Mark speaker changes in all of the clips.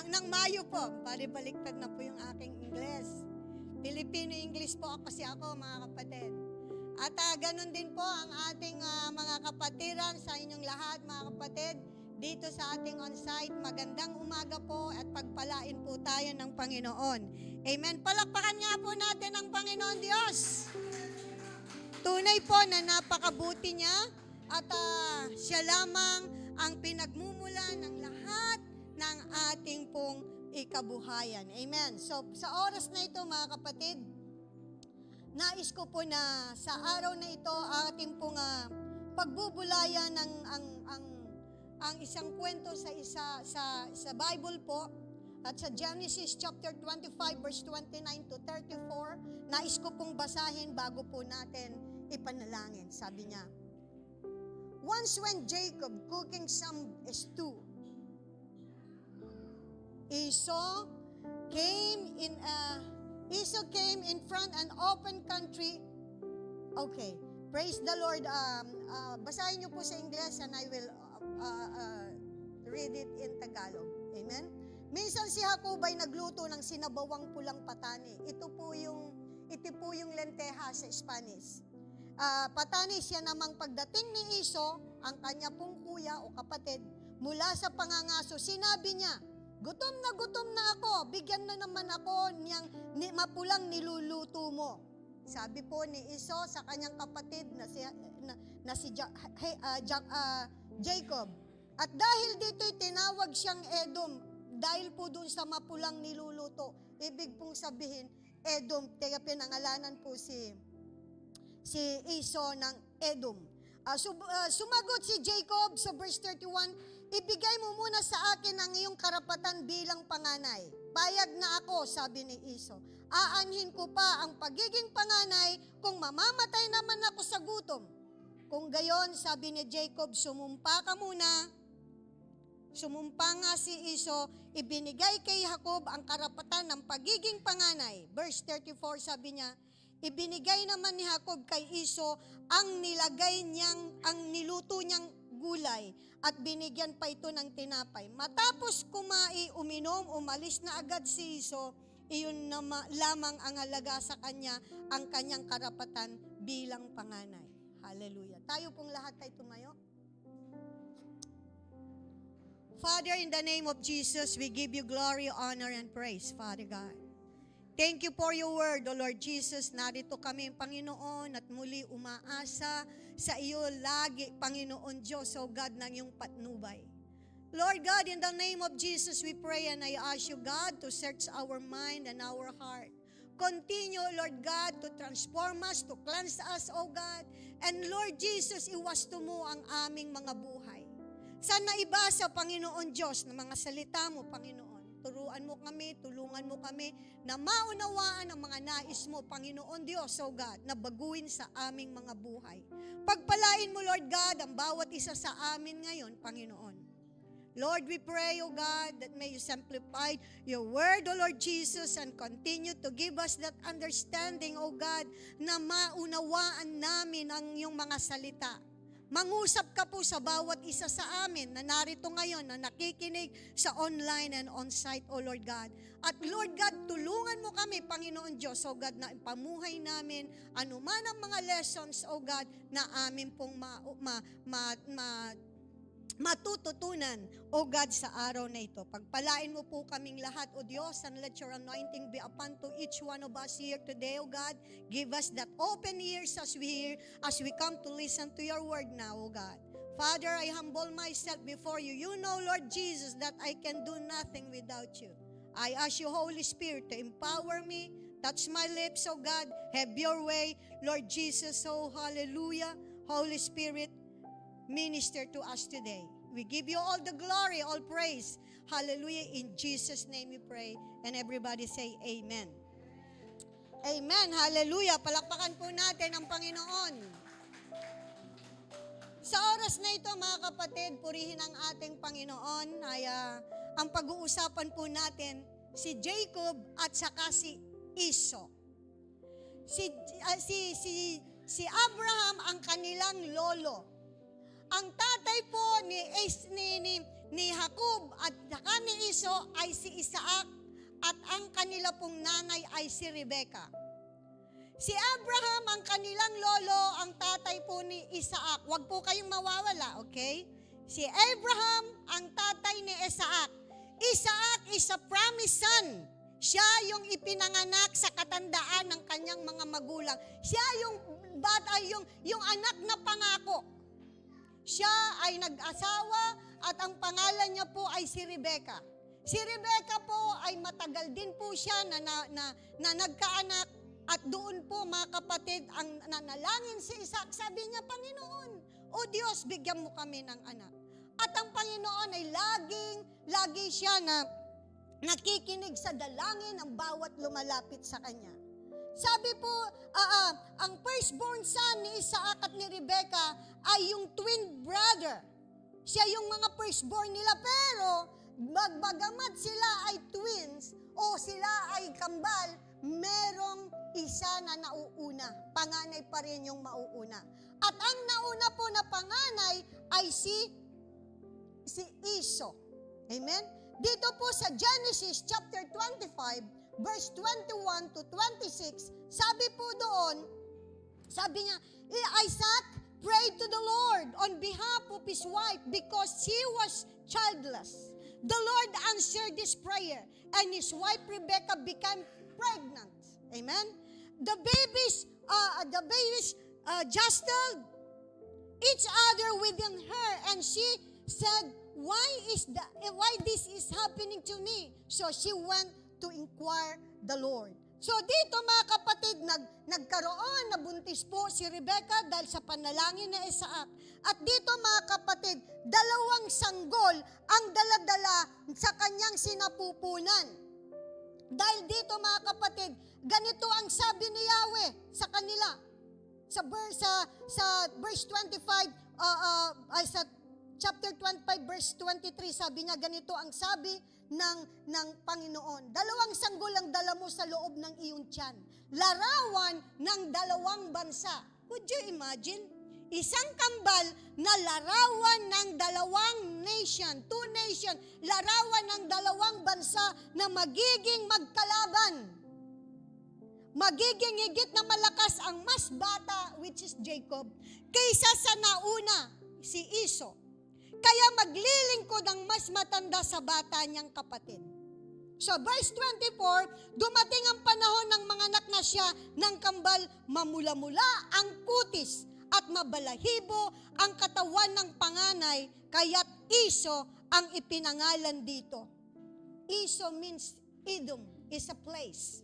Speaker 1: Nang Mayo po, baliktad na po yung aking Ingles. Filipino English po kasi ako, mga kapatid. At ganun din po ang ating mga kapatiran sa inyong lahat, mga kapatid, dito sa ating on-site. Magandang umaga po at pagpalain po tayo ng Panginoon. Amen. Palakpakan nga po natin ang Panginoon Diyos. Tunay po na napakabuti niya at siya lamang ang pinagmumula ng lahat ng ating pong ikabuhayan. Amen. So, sa oras na ito, mga kapatid, nais ko po na sa araw na ito, ating pong pagbubulayan ng ang isang kwento sa Bible po, at sa Genesis chapter 25 verse 29 to 34, nais ko pong basahin bago po natin ipanalangin. Sabi niya, once when Jacob cooking some stew, Esau came in front an open country. Okay, praise the Lord. Basahin niyo po sa English and I will read it in Tagalog. Amen. Minsan si Jacob ay nagluto ng sinabawang pulang patani. Ito po yung lenteja sa Spanish. Patani siya namang pagdating ni Esau, ang kanya pong kuya o kapatid, mula sa pangangaso, sinabi niya, gutom na ako, bigyan na naman ako niyang mapulang niluluto mo. Sabi po ni Esau sa kanyang kapatid na si Jacob. At dahil dito'y tinawag siyang Edom, dahil po doon sa mapulang niluluto, ibig pong sabihin, Edom, kaya pinangalanan po si Esau ng Edom. Sumagot si Jacob sa verse 31, ibigay mo muna sa akin ang iyong karapatan bilang panganay. Payag na ako, sabi ni Esau. Aanhin ko pa ang pagiging panganay kung mamamatay naman ako sa gutom. Kung gayon, sabi ni Jacob, sumumpa ka muna. Sumumpa nga si Esau, ibinigay kay Jacob ang karapatan ng pagiging panganay. Verse 34, sabi niya, ibinigay naman ni Jacob kay Esau ang niluto niyang gulay at binigyan pa ito ng tinapay. Matapos uminom, umalis na agad si Esau, iyon lamang ang halaga sa kanya, ang kanyang karapatan bilang panganay. Hallelujah. Tayo pong lahat ay tumayo. Father, in the name of Jesus, we give you glory, honor, and praise, Father God. Thank you for your word, O Lord Jesus. Narito kami, Panginoon, at muli umaasa sa iyo lagi, Panginoon Diyos, O God, ng iyong patnubay. Lord God, in the name of Jesus, we pray and I ask you, God, to search our mind and our heart. Continue, Lord God, to transform us, to cleanse us, O God. And Lord Jesus, iwasto mo ang aming mga buhay. Sana ibasa, Panginoon Diyos, ng mga salita mo, Panginoon. Turuan mo kami, tulungan mo kami na maunawaan ang mga nais mo, Panginoon Diyos, O God, na baguhin sa aming mga buhay. Pagpalain mo, Lord God, ang bawat isa sa amin ngayon, Panginoon. Lord, we pray, O God, that may you simplify your word, O Lord Jesus, and continue to give us that understanding, O God, na maunawaan namin ang iyong mga salita. Mangusap ka po sa bawat isa sa amin na narito ngayon, na nakikinig sa online and on-site, O Lord God. At Lord God, tulungan mo kami, Panginoon Diyos, O God, na ipamuhay namin anuman ang mga lessons, O God, na amin pong matututunan, O God, sa araw na ito. Pagpalain mo po kaming lahat, O Diyos, and let your anointing be upon to each one of us here today, O God. Give us that open ears as we hear, as we come to listen to your word now, O God. Father, I humble myself before you. You know, Lord Jesus, that I can do nothing without you. I ask you, Holy Spirit, to empower me. Touch my lips, O God. Have your way, Lord Jesus. Oh, hallelujah. Holy Spirit, minister to us today. We give you all the glory, all praise. Hallelujah. In Jesus' name we pray. And everybody say amen. Amen. Hallelujah. Palakpakan po natin ang Panginoon. Sa oras na ito, mga kapatid, purihin ang ating Panginoon. Ang pag-uusapan po natin, si Jacob at saka si Esau. Si Abraham ang kanilang lolo. Ang tatay po ni Jacob at saka ni Iso ay si Isaac at ang kanila pong nanay ay si Rebecca. Si Abraham ang kanilang lolo, ang tatay po ni Isaac. Huwag po kayong mawawala, okay? Si Abraham ang tatay ni Isaac. Isaac is a promised son. Siya yung ipinanganak sa katandaan ng kanyang mga magulang. Siya yung bata, yung anak na pangako. Siya ay nag-asawa at ang pangalan niya po ay si Rebecca. Si Rebecca po ay matagal din po siya na nagkaanak at doon po mga kapatid ang nanalangin si Isaac. Sabi niya, Panginoon, o Diyos, bigyan mo kami ng anak. At ang Panginoon ay lagi siya na nakikinig sa dalangin ng bawat lumalapit sa kanya. Sabi po, ang firstborn son ni Isaac at ni Rebecca ay yung twin brother. Siya yung mga firstborn nila, pero bagamat sila ay twins o sila ay kambal, merong isa na nauuna. Panganay pa rin yung mauuna. At ang nauna po na panganay ay si Iso. Amen? Dito po sa Genesis chapter 25, verse 21 to 26, sabi po doon, sabi niya, Isaac prayed to the Lord on behalf of his wife because she was childless. The Lord answered this prayer, and his wife Rebecca became pregnant. Amen? The babies jostled each other within her, and she said, why this is happening to me? So she went to inquire the Lord. So dito mga kapatid, nagkaroon, nabuntis po si Rebecca dahil sa panalangin na Isaac. At dito mga kapatid, dalawang sanggol ang daladala sa kanyang sinapupunan. Dahil dito mga kapatid, ganito ang sabi ni Yahweh sa kanila. Sa verse 25, sa chapter 25 verse 23, sabi niya ganito ang sabi ng Panginoon. Dalawang sanggol ang dala mo sa loob ng iyong tiyan. Larawan ng dalawang bansa. Could you imagine? Isang kambal na larawan ng dalawang nation, two nation, larawan ng dalawang bansa na magiging magkalaban. Magiging higit na malakas ang mas bata, which is Jacob, kaysa sa nauna, si Iso. Kaya maglilingkod ang mas matanda sa bata niyang kapatid. So verse 24, dumating ang panahon ng mga anak na siya ng kambal, mamula-mula ang kutis at mabalahibo ang katawan ng panganay, kaya't Iso ang ipinangalan dito. Iso means Edom, is a place.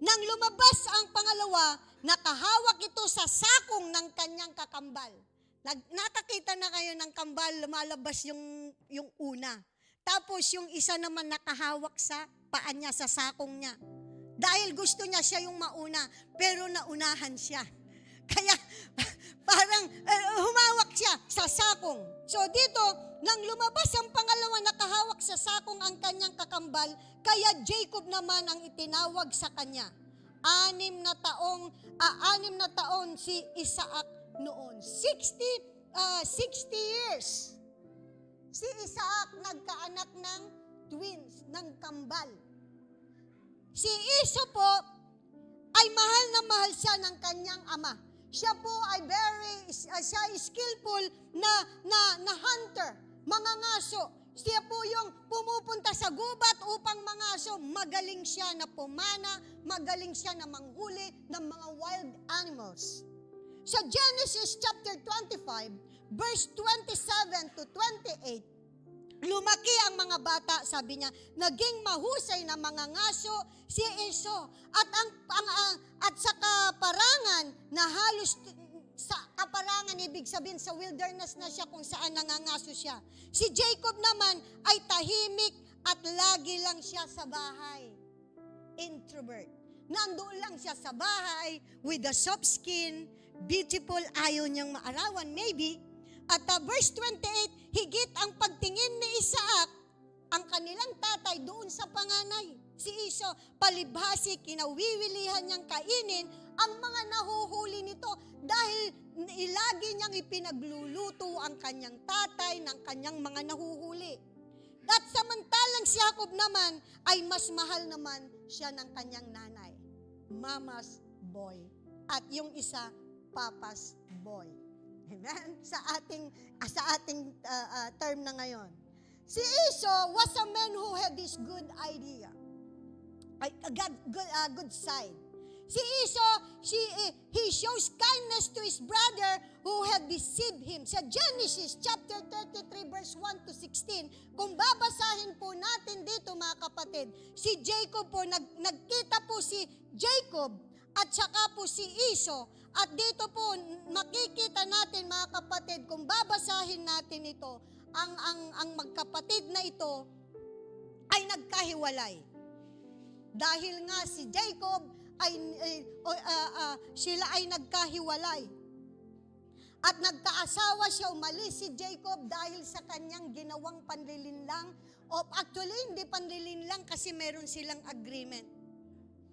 Speaker 1: Nang lumabas ang pangalawa, nakahawak ito sa sakong ng kanyang kakambal. Nakakita na kayo ng kambal, lumalabas yung una. Tapos yung isa naman nakahawak sa paan niya, sa sakong niya. Dahil gusto niya siya yung mauna, pero naunahan siya. Kaya parang humawak siya sa sakong. So dito, nang lumabas ang pangalawa, nakahawak sa sakong ang kanyang kakambal, kaya Jacob naman ang itinawag sa kanya. 6 na taon si Isaac noon. 60 years. Si Isaac nagkaanak ng twins, ng kambal. Si Iso po ay mahal na mahal siya ng kanyang ama. Siya po ay siya skillful na hunter, mangangaso. Siya po yung pumupunta sa gubat upang mangaso. Magaling siya na pumana, magaling siya na manghuli ng mga wild animals. Sa Genesis chapter 25, verse 27 to 28, lumaki ang mga bata, sabi niya, naging mahusay na mga ngaso si Iso. At sa kaparangan na halos sa kaparangan, ibig sabihin sa wilderness na siya kung saan nangangaso siya. Si Jacob naman ay tahimik at lagi lang siya sa bahay. Introvert. Nandoon lang siya sa bahay with a soft skin, beautiful, ayaw niyang maarawan, maybe. At verse 28, higit ang pagtingin ni Isaac, ang kanilang tatay doon sa panganay. Si Iso, palibhasi, kinawiwilihan niyang kainin ang mga nahuhuli nito dahil ilagi niyang ipinagluluto ang kanyang tatay ng kanyang mga nahuhuli. At samantalang si Jacob naman ay mas mahal naman siya ng kanyang nanay, mama's boy. At yung isa, papa's boy. Amen? Sa ating term na ngayon. Si Esau was a man who had this good idea. Good side. Si Esau, he shows kindness to his brother who had deceived him. Sa Genesis chapter 33 verse 1 to 16, kung babasahin po natin dito mga kapatid, si Jacob po, nagkita po si Jacob at saka po si Esau. At dito po, makikita natin mga kapatid, kung babasahin natin ito, ang magkapatid na ito ay nagkahiwalay. Dahil nga si Jacob sila ay nagkahiwalay. At nagkaasawa siya, umalis si Jacob dahil sa kanyang ginawang panlilinlang. Actually, hindi panlilinlang kasi meron silang agreement.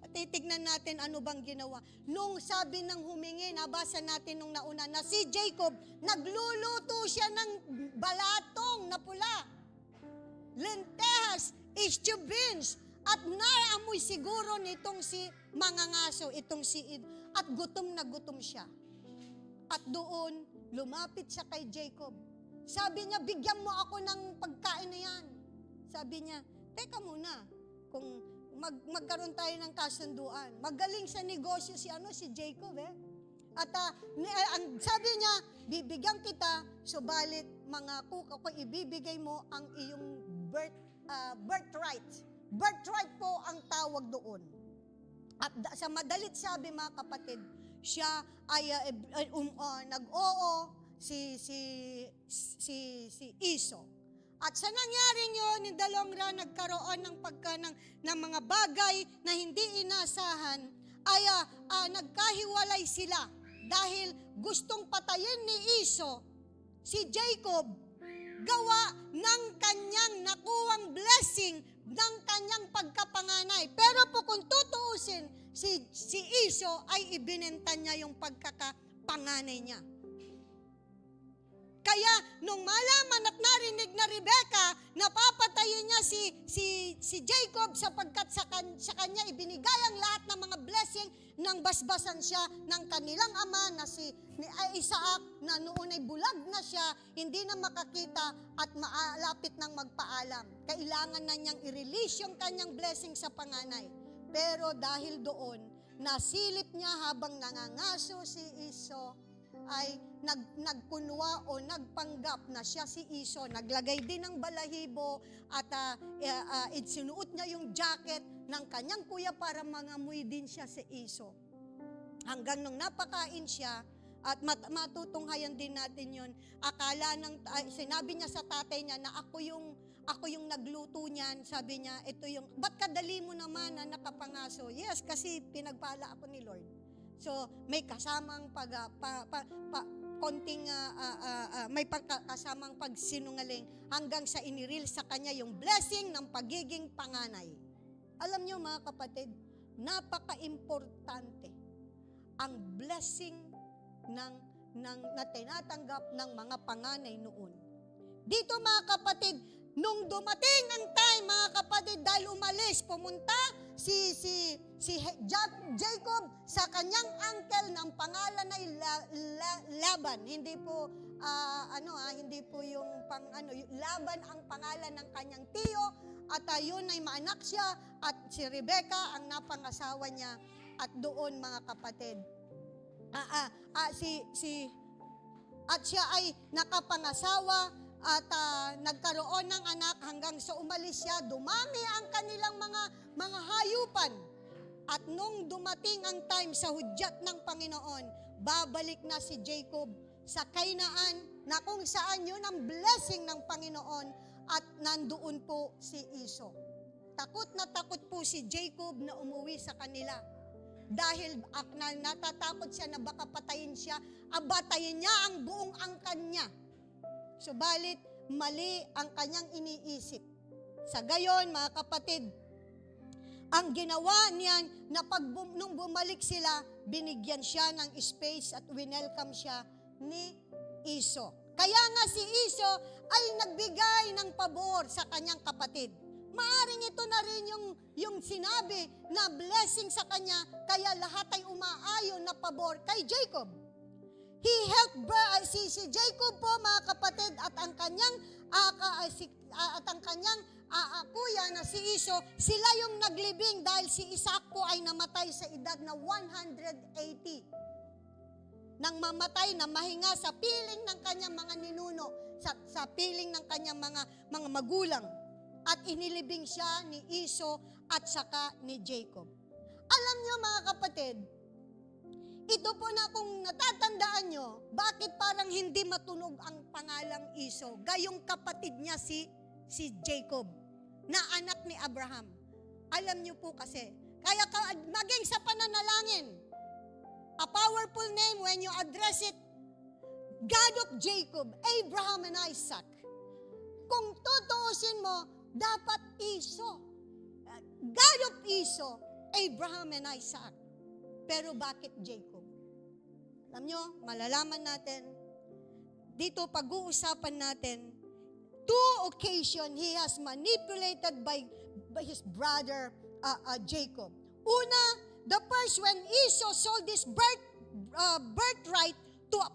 Speaker 1: Titignan natin ano bang ginawa. Nung sabi ng humingi, nabasa natin nung nauna na si Jacob, nagluluto siya ng balatong na pula, lentejas, stew beans, at naamoy siguro nitong si mangangaso, itong si Id, at gutom na gutom siya. At doon, lumapit siya kay Jacob. Sabi niya, bigyan mo ako ng pagkain na yan. Sabi niya, teka muna, kung magkaroon tayo ng kasunduan. Magaling sa negosyo si Jacob At ang sabi niya, bibigyan kita, subalit mga kuka ko, ibibigay mo ang iyong birthright. Birthright po ang tawag doon. At sa madalit sabi mga kapatid, siya ay nag-oo si Esau. At sa nangyaring yun, yung dalawang nagkaroon ng mga bagay na hindi inasahan, ay nagkahiwalay sila dahil gustong patayin ni Esau si Jacob gawa ng kanyang nakuwang blessing ng kanyang pagkapanganay. Pero po kung tutuusin, si Esau ay ibinenta niya yung pagkakapanganay niya. Kaya nung malaman at narinig na Rebecca, napapatayin niya si Jacob sapagkat sa kanya ibinigay ang lahat ng mga blessing nang basbasan siya ng kanilang ama na si Isaac na noon ay bulag na siya, hindi na makakita at malapit nang magpaalam. Kailangan na niyang i-release yung kanyang blessing sa panganay. Pero dahil doon, nasilip niya habang nangangaso si Esau, ay nagkunwa o nagpanggap na siya si Esau. Naglagay din ng balahibo at sinuot niya yung jacket ng kanyang kuya para mangamoy din siya si Esau. Hanggang nung napakain siya, at matutunghayan din natin yun, sinabi niya sa tatay niya na ako yung nagluto niyan. Sabi niya, ito yung, ba't kadali mo naman na nakapangaso? Yes, kasi pinagpala ako ni Lord. So, may kasamang may kasamang pagsinungaling hanggang sa iniril sa kanya yung blessing ng pagiging panganay. Alam niyo mga kapatid, napaka-importante ang blessing na tinatanggap ng mga panganay noon. Dito mga kapatid, nung dumating ang time mga kapatid, dahil umalis, pumunta si Jacob sa kanyang uncle ng pangalan ay Laban. Hindi po hindi po yung Laban ang pangalan ng kanyang tiyo, at yun ay maanak siya at si Rebecca ang napangasawa niya. At doon mga kapatid, at siya ay nakapangasawa at nagkaroon ng anak hanggang sa umalis siya. Dumami ang kanilang mga hayupan. At nung dumating ang time sa hudyat ng Panginoon, babalik na si Jacob sa Kainaan na kung saan yun ang blessing ng Panginoon, at nandoon po si Esau. Takot na takot po si Jacob na umuwi sa kanila. Dahil natatakot siya na baka patayin siya, abatayin niya ang buong angkan niya. Subalit, mali ang kanyang iniisip. Sa gayon, mga kapatid, ang ginawa niyan na nung bumalik sila, binigyan siya ng space at winelcome siya ni Iso. Kaya nga si Iso ay nagbigay ng pabor sa kanyang kapatid. Maaring ito na rin yung sinabi na blessing sa kanya, kaya lahat ay umaayon na pabor kay Jacob. He helped si Jacob po, mga kapatid, at ang kanyang kuya na si Iso, sila yung naglibing dahil si Isaac po ay namatay sa edad na 180. Nang mamatay na mahinga sa piling ng kanyang mga ninuno, sa piling ng kanyang mga magulang. At inilibing siya ni Iso at saka ni Jacob. Alam niyo, mga kapatid, ito po na kung natatandaan nyo, bakit parang hindi matunog ang pangalang Iso? Gayong kapatid niya si Jacob, na anak ni Abraham. Alam niyo po kasi, kaya maging sa pananalangin, a powerful name when you address it, God of Jacob, Abraham and Isaac. Kung tutuusin mo, dapat Iso. God of Iso, Abraham and Isaac. Pero bakit Jacob? Alam nyo, malalaman natin, dito pag-uusapan natin, 2 occasions he has manipulated by his brother Jacob. Una, the first when Esau sold his birthright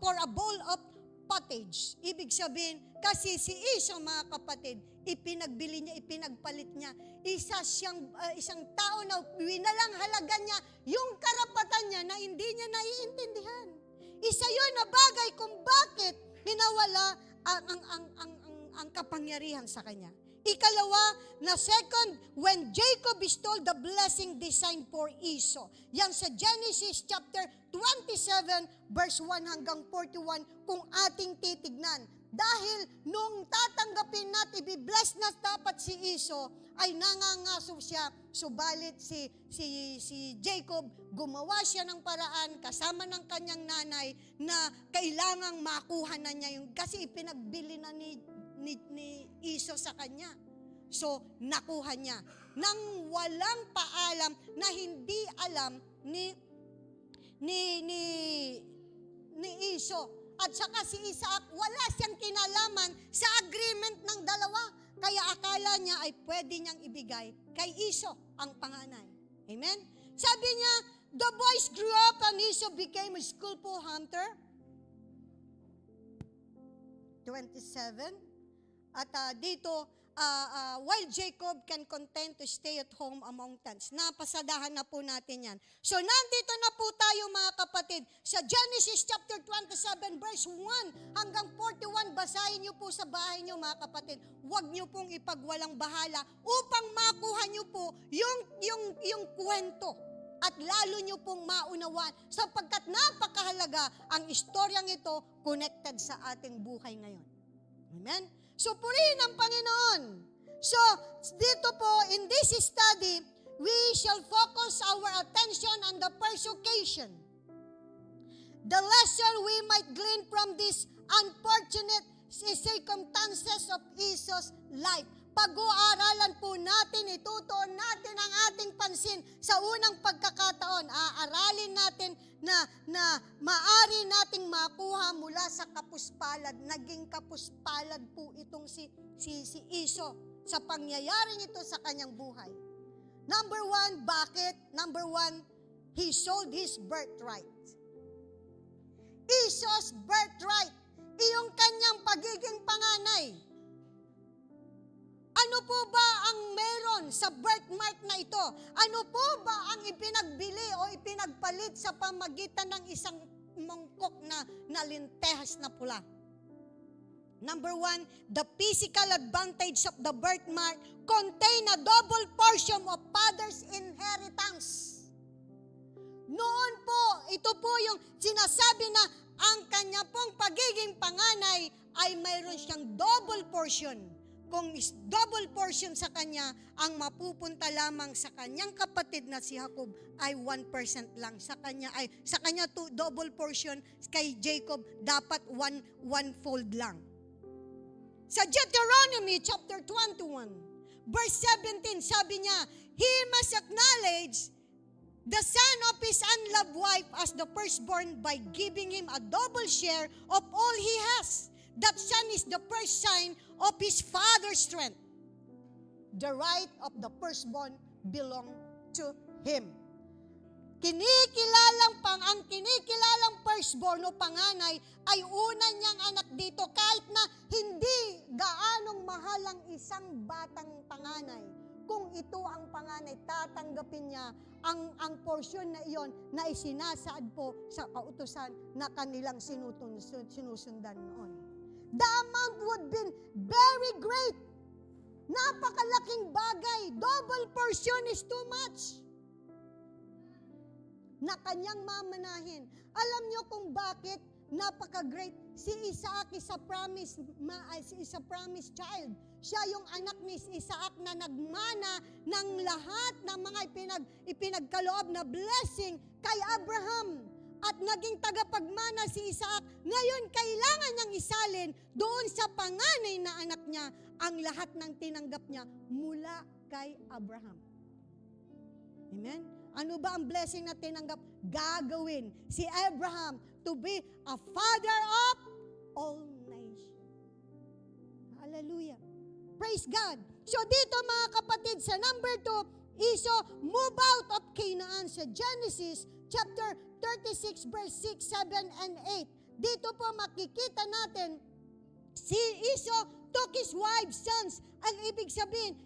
Speaker 1: for a bowl of pottage. Ibig sabihin, kasi si Esau, mga kapatid, ipinagbili niya, ipinagpalit niya. Isang tao na winalang halaga niya yung karapatan niya na hindi niya naiintindihan. Isa yun na bagay kung bakit minawala ang kapangyarihan sa kanya. Ikalawa, na second, when Jacob bestowed the blessing designed for Esau. Yan sa Genesis chapter 27, verse 1 hanggang 41, kung ating titignan. Dahil nung tatanggapin natin, i-bless na dapat si Esau, ay nangangaso siya, subalit si Jacob, gumawa siya ng paraan kasama ng kanyang nanay na kailangang makuha na niya yung, kasi ipinagbili na ni Esau sa kanya. So, nakuha niya. Nang walang paalam na hindi alam ni Esau. At saka si Isaac, wala siyang kinalaman sa agreement ng dalawa. Kaya akala niya ay pwede niyang ibigay kay Esau ang panganay. Amen? Sabi niya, the boys grew up and Esau became a skillful hunter. 27. At dito, while Jacob can content to stay at home among tents. Napasadahan na po natin yan. So, nandito na po tayo, mga kapatid, sa Genesis chapter 27, verse 1 hanggang 41. Basahin niyo po sa bahay niyo, mga kapatid. Huwag niyo pong ipagwalang bahala upang makuha niyo po yung kwento. At lalo niyo pong maunawaan sapagkat napakahalaga ang istoryang ito connected sa ating buhay ngayon. Amen? So, purihin ang Panginoon. So, dito po, in this study, we shall focus our attention on the first occasion. The lesson we might glean from these unfortunate circumstances of Esau's life. Pag-uaralan po natin, itutuon natin ang ating pansin sa unang pagkakataon. Aaralin natin na maari nating makuha mula sa kapuspalad. Naging kapuspalad po itong si Esau sa pangyayaring ito sa kanyang buhay. Number 1, bakit? Number 1, he sold his birthright. Esau's birthright, iyong kanyang pagiging panganay. Ano po ba ang meron sa birthmark na ito? Ano po ba ang ipinagbili o ipinagpalit sa pamagitan ng isang mangkok na lintehas na pula? Number 1, the physical advantage of the birthmark contain a double portion of father's inheritance. Noon po, ito po yung sinasabi na ang kanya pong pagiging panganay ay mayroon siyang double portion. Kung double portion sa kanya, ang mapupunta lamang sa kanyang kapatid na si Jacob ay 1% lang. Sa kanya double portion, kay Jacob dapat one-fold lang. Sa Deuteronomy chapter 21, verse 17, sabi niya, he must acknowledge the son of his unloved wife as the firstborn by giving him a double share of all he has. That son is the first sign of his father's strength. The right of the firstborn belong to him. Ang kinikilalang firstborn o panganay ay una niyang anak dito kahit na hindi gaanong mahal ang isang batang panganay. Kung ito ang panganay, tatanggapin niya ang porsyon na iyon na isinasaad po sa kautusan na kanilang sinusundan noon. The amount would be very great. Napakalaking bagay. Double portion is too much na kanyang mamanahin. Alam niyo kung bakit napaka-great? Si Isaac is a promised child. Siya yung anak ni Isaac na nagmana ng lahat ng mga ipinagkaloob na blessing kay Abraham. At naging tagapagmana si Isaac. Ngayon, kailangan niyang isalin doon sa panganay na anak niya ang lahat ng tinanggap niya mula kay Abraham. Amen? Ano ba ang blessing na tinanggap? Gagawin si Abraham to be a father of all nations. Hallelujah. Praise God. So dito mga kapatid, sa number 2, Esau move out of Canaan sa Genesis chapter 36 verse 6, 7, and 8. Dito po makikita natin si Esau took his wives, sons. Ang ibig sabihin,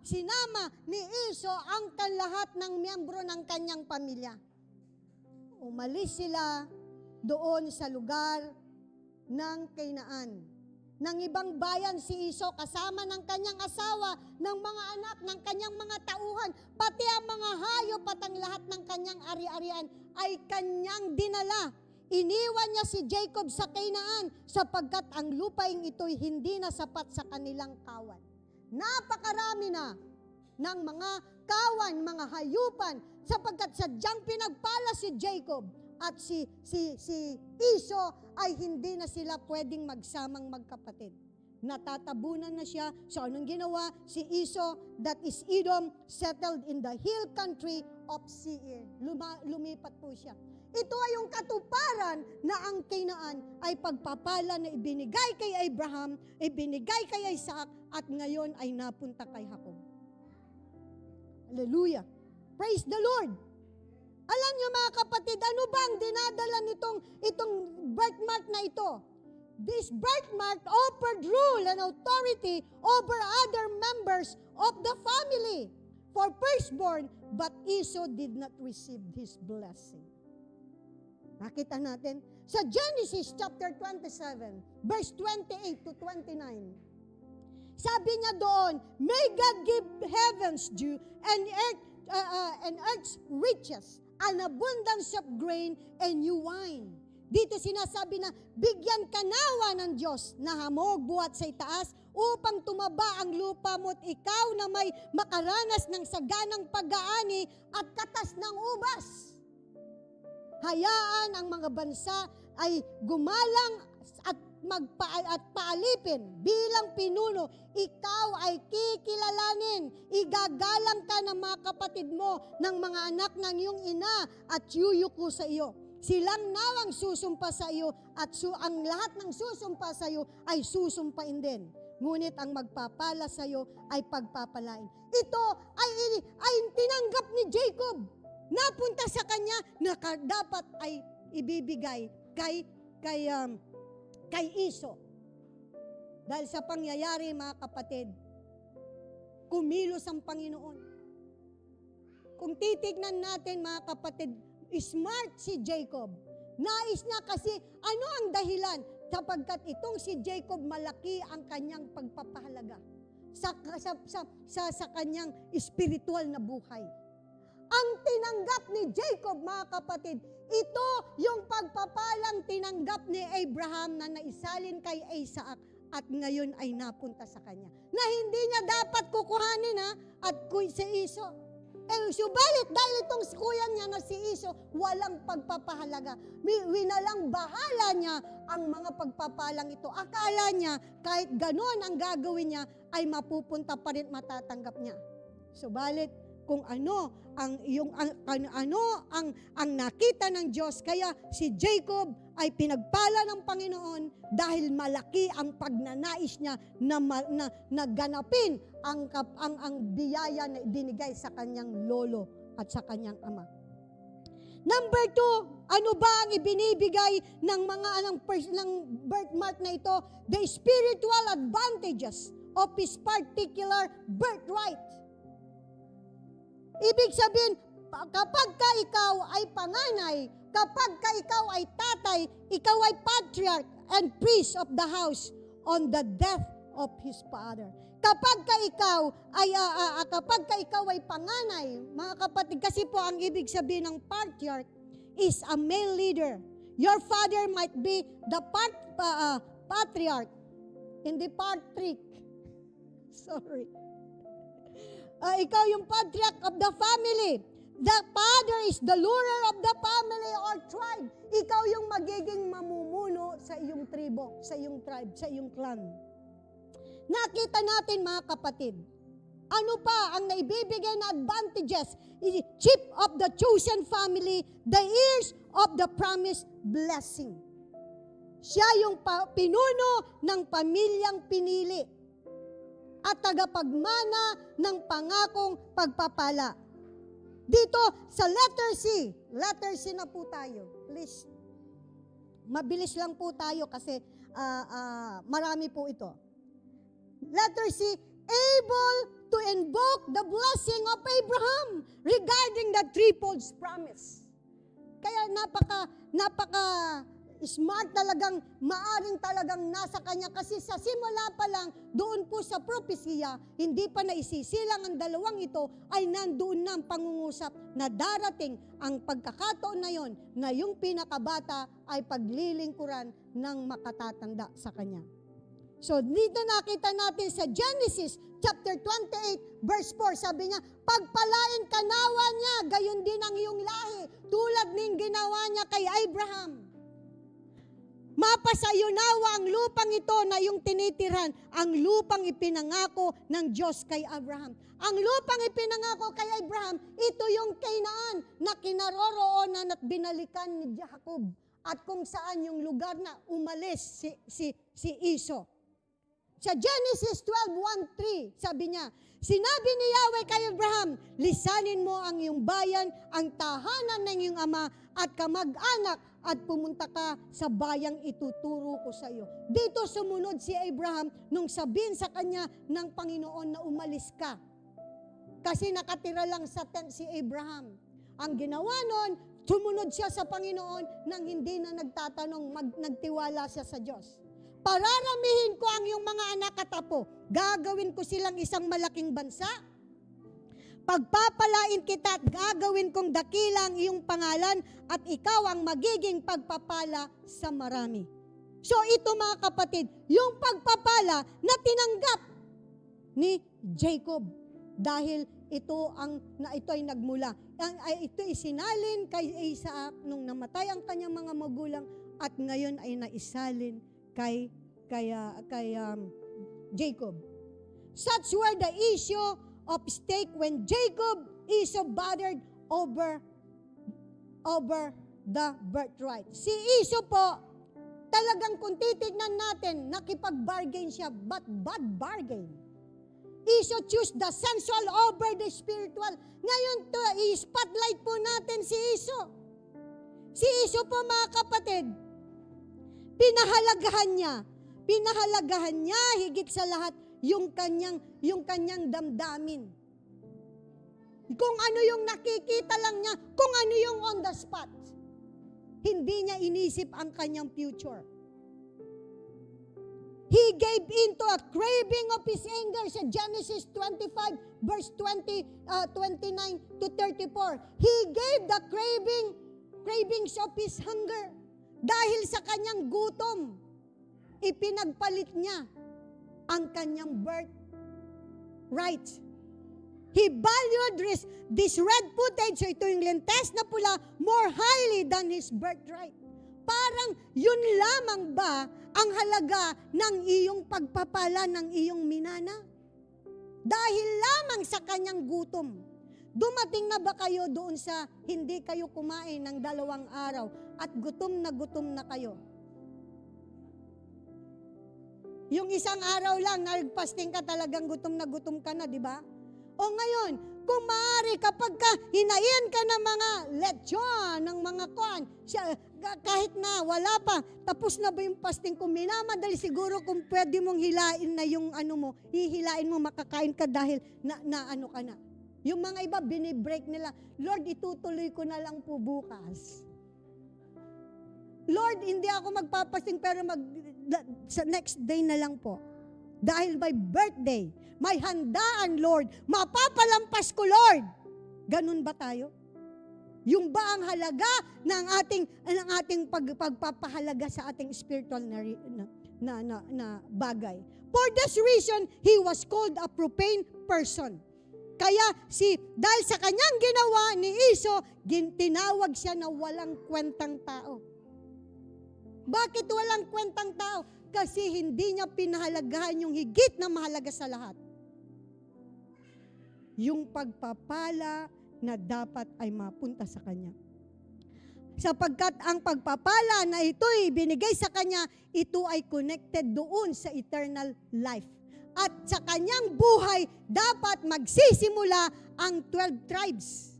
Speaker 1: sinama ni Esau ang lahat ng miyembro ng kanyang pamilya. Umalis sila doon sa lugar ng Canaan. Nang ibang bayan si Esau kasama ng kanyang asawa, ng mga anak, ng kanyang mga tauhan, pati ang mga hayop at ang lahat ng kanyang ari-arian ay kanyang dinala. Iniwan niya si Jacob sa Canaan sapagkat ang lupaing ito'y hindi na sapat sa kanilang kawan. Napakarami na ng mga kawan, mga hayupan, sapagkat sadyang pinagpala si Jacob at si Esau ay hindi na sila pwedeng magsamang magkapatid. Natatabunan na siya. So anong ginawa? Si Esau, that is Edom, settled in the hill country of Seir. Lumipat po siya. Ito ay yung katuparan na ang Canaan ay pagpapala na ibinigay kay Abraham, ibinigay kay Isaac, at ngayon ay napunta kay Jacob. Hallelujah! Praise the Lord! Alam niyo mga kapatid, ano ba ang dinadala itong birthmark na ito? This birthmark offered rule and authority over other members of the family for firstborn, but Esau did not receive his blessing. Nakita natin sa Genesis chapter 27, verse 28 to 29. Sabi niya doon, may God give heavens dew and earth's riches, an abundance of grain and new wine. Dito sinasabi na bigyan ka nawa ng Diyos na hamog buhat sa itaas upang tumaba ang lupa mo't ikaw na may makaranas ng saganang pag-aani at katas ng ubas. Hayaan ang mga bansa ay gumalang at paalipin bilang pinuno. Ikaw ay kikilalanin. Igagalang ka ng mga kapatid mo, ng mga anak ng iyong ina at yuyuko sa iyo. Silang nawang susumpa sa iyo at ang lahat ng susumpa sa iyo ay susumpain din. Ngunit ang magpapala sa iyo ay pagpapalain. Ito ay tinanggap ni Jacob. Napunta sa kanya na dapat ay ibibigay kay Esau. Dahil sa pangyayari mga kapatid, kumilos ang Panginoon. Kung titignan natin mga kapatid, smart si Jacob. Nais niya kasi ano ang dahilan? Sapagkat itong si Jacob malaki ang kanyang pagpapahalaga sa kanyang spiritual na buhay. Ang tinanggap ni Jacob, mga kapatid, ito yung pagpapalang tinanggap ni Abraham na naisalin kay Isaac at ngayon ay napunta sa kanya. Na hindi niya dapat kukuhanin at si Esau. Subalit dahil itong kuya niya na si Esau, walang pagpapahalaga. Winalang bahala niya ang mga pagpapalang ito. Akala niya kahit ganon ang gagawin niya ay mapupunta pa rin, matatanggap niya. Subalit kung ano ang nakita ng Diyos. Kaya si Jacob ay pinagpala ng Panginoon dahil malaki ang pagnanais niya na ganapin ang biyaya na ibinigay sa kanyang lolo at sa kanyang ama. Number 2, ano ba ang ibinibigay ng ng birthmark na ito? The spiritual advantages of his particular birthright. Ibig sabihin, kapag ka ikaw ay panganay, kapag ka ikaw ay tatay, ikaw ay patriarch and priest of the house on the death of his father. Kapag ka ikaw ay panganay, mga kapatid, kasi po ang ibig sabihin ng patriarch is a male leader. Your father might be the patriarch, hindi patriarch. Sorry. Ikaw yung patriarch of the family. The father is the ruler of the family or tribe. Ikaw yung magiging mamumuno sa iyong tribo, sa iyong tribe, sa iyong clan. Nakita natin, mga kapatid, ano pa ang naibibigay na advantages? Chief of the chosen family, the heirs of the promised blessing. Siya yung pinuno ng pamilyang pinili at tagapagmana ng pangakong pagpapala. Dito sa letter C na po tayo. Please, mabilis lang po tayo kasi marami po ito. Letter C, able to invoke the blessing of Abraham regarding the threefold promise. Kaya napaka smart talagang, maaring talagang nasa kanya kasi sa simula pa lang, doon po sa propesya, hindi pa naisisilang ang dalawang ito, ay nandoon na ang pangungusap na darating ang pagkakataon na yon na yung pinakabata ay paglilingkuran ng makatatanda sa kanya. So, dito nakita natin sa Genesis chapter 28, verse 4, sabi niya, pagpalain ka nawa niya, gayon din ang iyong lahi, tulad ng ginawa niya kay Abraham. Mapasayo nawa ang lupang ito na yung tinitirhan, ang lupang ipinangako ng Diyos kay Abraham. Ang lupang ipinangako kay Abraham, ito yung Canaan na kinaroroonan at binalikan ni Jacob. At kung saan yung lugar na umalis si Esau. Sa Genesis 12:1-3, sabi niya, sinabi ni Yahweh kay Abraham, lisanin mo ang iyong bayan, ang tahanan ng iyong ama, at kamag-anak, at pumunta ka sa bayang ituturo ko sa iyo. Dito sumunod si Abraham nung sabihin sa kanya ng Panginoon na umalis ka. Kasi nakatira lang sa tent si Abraham. Ang ginawa nun, sumunod siya sa Panginoon nang hindi na nagtatanong, nagtiwala siya sa Diyos. Pararamihin ko ang iyong mga anak at apo. Gagawin ko silang isang malaking bansa. Pagpapalain kita at gagawin kong dakila ang iyong pangalan at ikaw ang magiging pagpapala sa marami. So ito, mga kapatid, yung pagpapala na tinanggap ni Jacob dahil ito ay nagmula. Ito isinalin kay Isaac nung namatay ang kanyang mga magulang at ngayon ay naisalin kay Jacob. Such were the issue of stake when Jacob Esau battled over the birthright. Si Esau po, talagang kung titignan natin, nakipag-bargain siya, but bad bargain. Esau choose the sensual over the spiritual. Ngayon, i-spotlight po natin si Esau. Si Esau po, mga kapatid, Pinahalagahan niya higit sa lahat yung kanyang damdamin. Kung ano yung nakikita lang niya, kung ano yung on the spot. Hindi niya inisip ang kanyang future. He gave in to a craving of his anger sa Genesis 25 verse 29 to 34. He gave the cravings of his hunger. Dahil sa kanyang gutom, ipinagpalit niya ang kanyang birthright. He valued this red footage, so ito yung lentes na pula, more highly than his birthright. Parang yun lamang ba ang halaga ng iyong pagpapala ng iyong minana? Dahil lamang sa kanyang gutom. Dumating na ba kayo doon sa hindi kayo kumain ng 2 araw at gutom na kayo? Yung isang araw lang, nagpasting ka, talagang gutom ka na, di ba? O ngayon, kung maaari, kapag hinain ka ng mga lechon, ng mga kuan, kahit na wala pa, tapos na ba yung fasting, kung minamadali, siguro kung pwede mong hilain na yung hihilain mo, makakain ka dahil na ka na. Yung mga iba, binibreak nila, Lord, itutuloy ko na lang po bukas. Lord, hindi ako magpapasting, pero sa next day na lang po. Dahil by birthday, may handaan, Lord. Mapapalampas ko, Lord. Ganun ba tayo? Yung ba ang halaga ng ating pagpapahalaga sa ating spiritual na bagay? For this reason, he was called a profane person. Kaya dahil sa kanyang ginawa ni Esau, tinawag siya na walang kwentang tao. Bakit walang kwentang tao? Kasi hindi niya pinahalagahan yung higit na mahalaga sa lahat. Yung pagpapala na dapat ay mapunta sa kanya. Sapagkat ang pagpapala na ito'y binigay sa kanya, ito ay connected doon sa eternal life. At sa kanyang buhay, dapat magsisimula ang 12 tribes.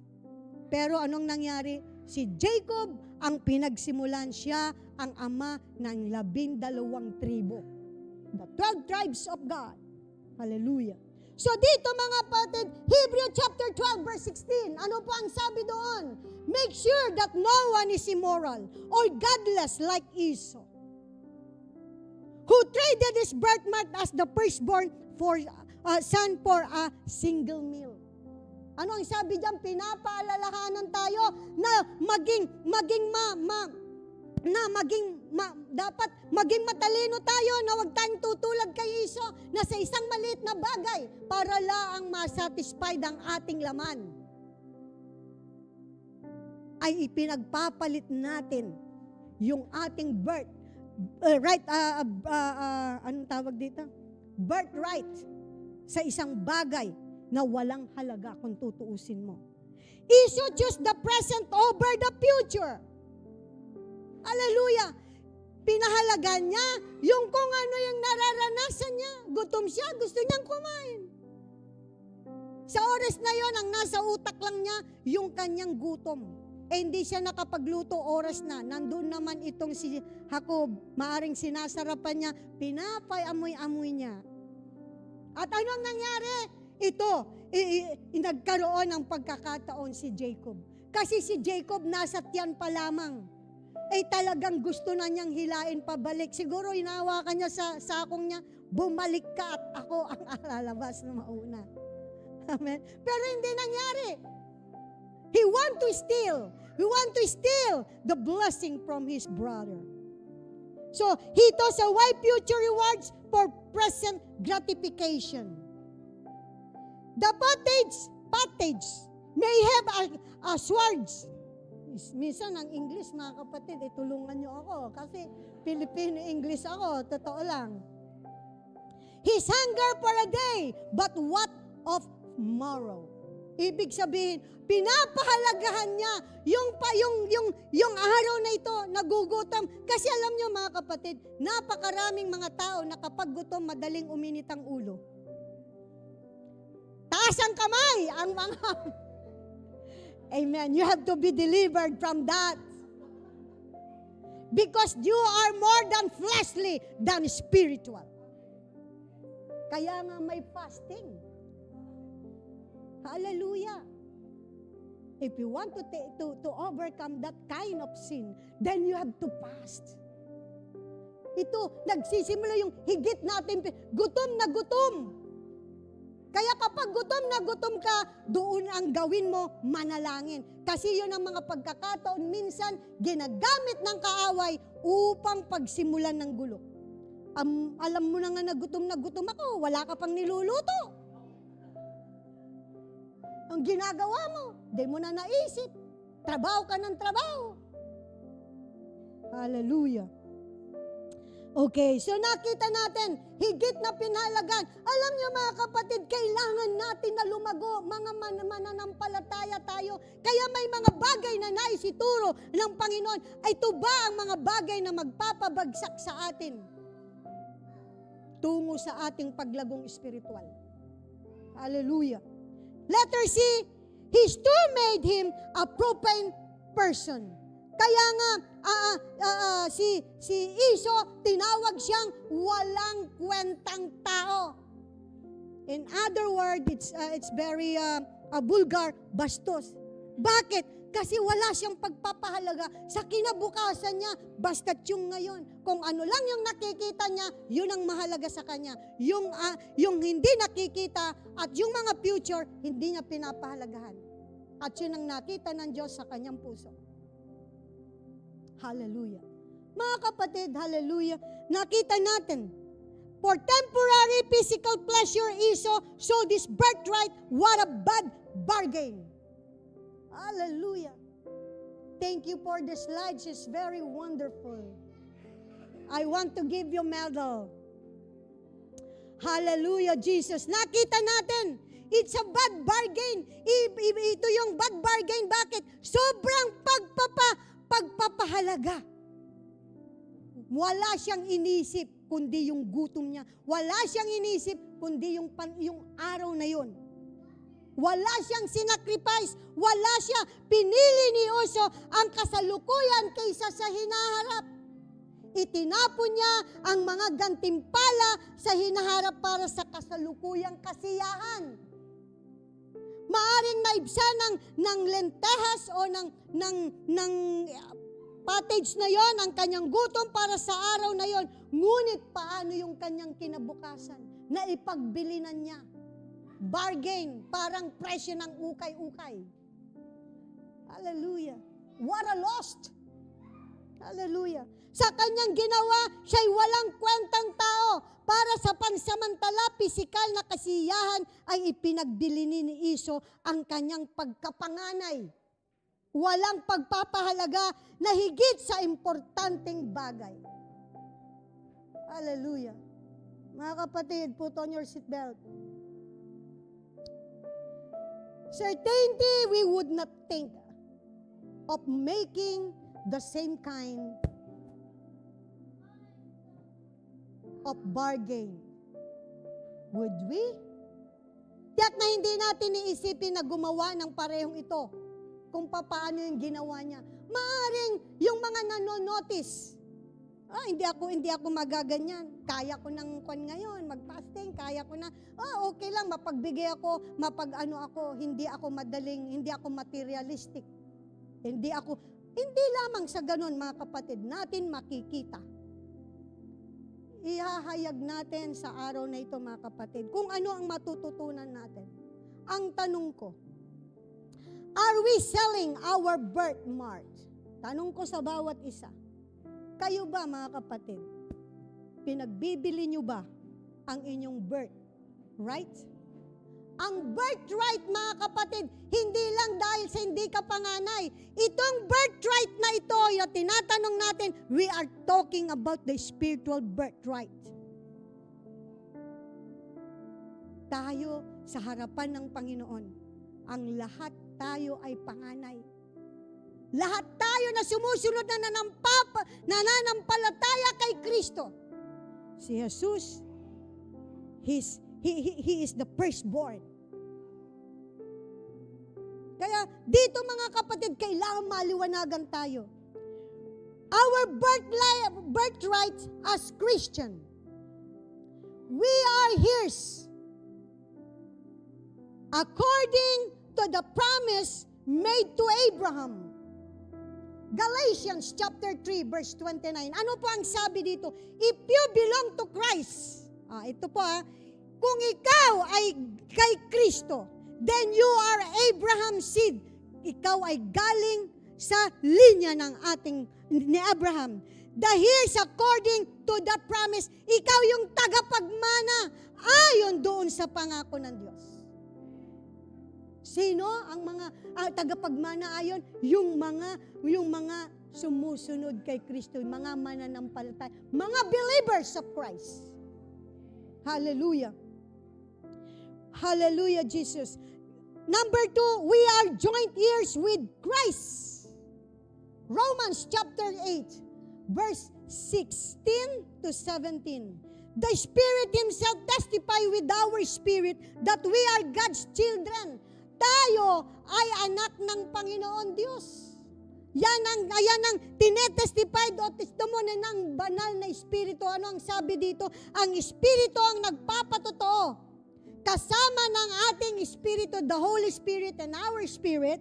Speaker 1: Pero anong nangyari? Si Jacob ang pinagsimulan, siya ang ama ng 12 tribo. The 12 tribes of God. Hallelujah. So dito mga kapatid, Hebrew chapter 12 verse 16, ano po ang sabi doon? Make sure that no one is immoral or godless like Esau, who traded his birthright as the firstborn son for a single meal. Ano ang sabi diyan? Pinapaalalahanan tayo na dapat maging matalino tayo, na huwag tayong tutulad kay Esau na sa isang maliit na bagay para laang masatisfied ang ating laman ay ipinagpapalit natin yung ating birthright sa isang bagay na walang halaga kung tutuusin mo. Esau chose the present over the future. Hallelujah! Pinahalagan niya yung kung ano yung nararanasan niya. Gutom siya, gusto niyang kumain. Sa oras na yon, ang nasa utak lang niya, yung kanyang gutom. Hindi siya nakapagluto, oras na. Nandun naman itong si Jacob, maaring sinasarapan niya, pinapay-amoy-amoy niya. At anong nangyari? Ito, nagkaroon ng pagkakataon si Jacob. Kasi si Jacob nasa tiyan pa lamang. Talagang gusto na niyang hilain pabalik. Siguro hinawakan niya sa sakong niya, bumalik ka at ako ang alalabas na mauna. Amen? Pero hindi nangyari. He want to steal the blessing from his brother. So, he toss away future rewards for present gratification. The pottage may have a swords. Minsan ang English, mga kapatid, tulungan niyo ako kasi Filipino-English ako, totoo lang. His hunger for a day, but what of tomorrow? Ibig sabihin, pinapahalagahan niya yung araw na ito, nagugutom. Kasi alam niyo mga kapatid, napakaraming mga tao na kapag gutom, madaling uminit ang ulo. Taas ang kamay, ang mga... Amen. You have to be delivered from that. Because you are more than fleshly than spiritual. Kaya nga may fasting. Hallelujah. If you want to overcome that kind of sin, then you have to fast. Ito, nagsisimula yung higit natin, gutom na gutom. Kaya kapag gutom na gutom ka, doon ang gawin mo, manalangin. Kasi yun ang mga pagkakataon, minsan, ginagamit ng kaaway upang pagsimulan ng gulo. Alam mo na nga na gutom ako, wala ka pang niluluto. Ang ginagawa mo, di mo na naisip. Trabaho ka ng trabaho. Hallelujah. Okay, so nakita natin, higit na pinahalagan. Alam niyo mga kapatid, kailangan natin na lumago, mga mananampalataya. mananampalataya tayo. Kaya may mga bagay na naisituro ng Panginoon. Ito ba ang mga bagay na magpapabagsak sa atin tungo sa ating paglagong espiritual? Hallelujah. Letter C, He still made him a proven person. Kaya nga, si Iso, tinawag siyang walang kwentang tao. In other words, it's very vulgar, bastos. Bakit? Kasi wala siyang pagpapahalaga sa kinabukasan niya, basta't yung ngayon. Kung ano lang yung nakikita niya, yun ang mahalaga sa kanya. Yung hindi nakikita at yung mga future, hindi niya pinapahalagahan. At yun ang nakita ng Diyos sa kanyang puso. Hallelujah. Mga kapatid, hallelujah, nakita natin, for temporary physical pleasure, Esau saw this birthright, what a bad bargain. Hallelujah. Thank you for the slides. It's very wonderful. I want to give you medal. Hallelujah, Jesus. Nakita natin, it's a bad bargain. Ito yung bad bargain. Bakit? Sobrang pagpapahalaga. Wala siyang inisip kundi yung gutom niya. Wala siyang inisip kundi yung araw na yun. Wala siyang sinacrifice. Wala siya. Pinili ni Uso ang kasalukuyan kaysa sa hinaharap. Itinapon niya ang mga gantimpala sa hinaharap para sa kasalukuyang kasiyahan. Maaring naibsa ng lentehas o ng pottage na yon ang kanyang gutom para sa araw na yon. Ngunit paano yung kanyang kinabukasan na ipagbilinan niya? Bargain, parang presyo ng ukay-ukay. Hallelujah. What a lost. Hallelujah. Sa kanyang ginawa, siya'y walang kwentang tao. Para sa pansamantala, pisikal na kasiyahan ay ipinagbili ni Iso ang kanyang pagkapanganay. Walang pagpapahalaga na higit sa importanteng bagay. Hallelujah. Mga kapatid, put on your seatbelt. Certainty, we would not think of making the same kind of bargain. Would we? Tiyak na hindi natin iisipin na gumawa ng parehong ito kung paano yung ginawa niya. Maaring yung mga nanonotice, hindi ako magaganyan. Kaya ko ng kwan ngayon, mag-fasting, kaya ko na, okay lang, mapagbigay ako, hindi ako madaling, hindi ako materialistic. Hindi lamang sa ganun, mga kapatid, natin makikita. Ihahayag natin sa araw na ito, mga kapatid, kung ano ang matututunan natin. Ang tanong ko, are we selling our birthmark? Tanong ko sa bawat isa. Kayo ba, mga kapatid, pinagbibili nyo ba ang inyong birth? Right? Ang birthright, mga kapatid, hindi lang dahil sa hindi ka panganay. Itong birthright na ito, yung tinatanong natin, we are talking about the spiritual birthright. Tayo sa harapan ng Panginoon, ang lahat tayo ay panganay. Lahat tayo na sumusunod na nananampalataya kay Kristo. Si Jesus, He is the firstborn. Kaya dito, mga kapatid, kailangan maliwanagan tayo. Our birthright as Christian, we are his according to the promise made to Abraham. Galatians chapter 3 verse 29. Ano po ang sabi dito? If you belong to Christ, ito po kung ikaw ay kay Kristo, then you are Abraham's seed. Ikaw ay galing sa linya ni Abraham. Dahil according to that promise, ikaw yung tagapagmana ayon doon sa pangako ng Diyos. Sino ang mga tagapagmana ayon? Yung mga sumusunod kay Kristo, mga mananampalataya, mga believers of Christ. Hallelujah. Hallelujah, Jesus. Number 2, we are joint heirs with Christ. Romans chapter 8, verse 16 to 17. The Spirit Himself testify with our spirit that we are God's children. Tayo ay anak ng Panginoon Diyos. Yan ang tinetestify o testimony ng banal na Espiritu. Ano ang sabi dito? Ang Espiritu ang nagpapatotoo. Kasama ng ating Espiritu, the Holy Spirit and our Spirit,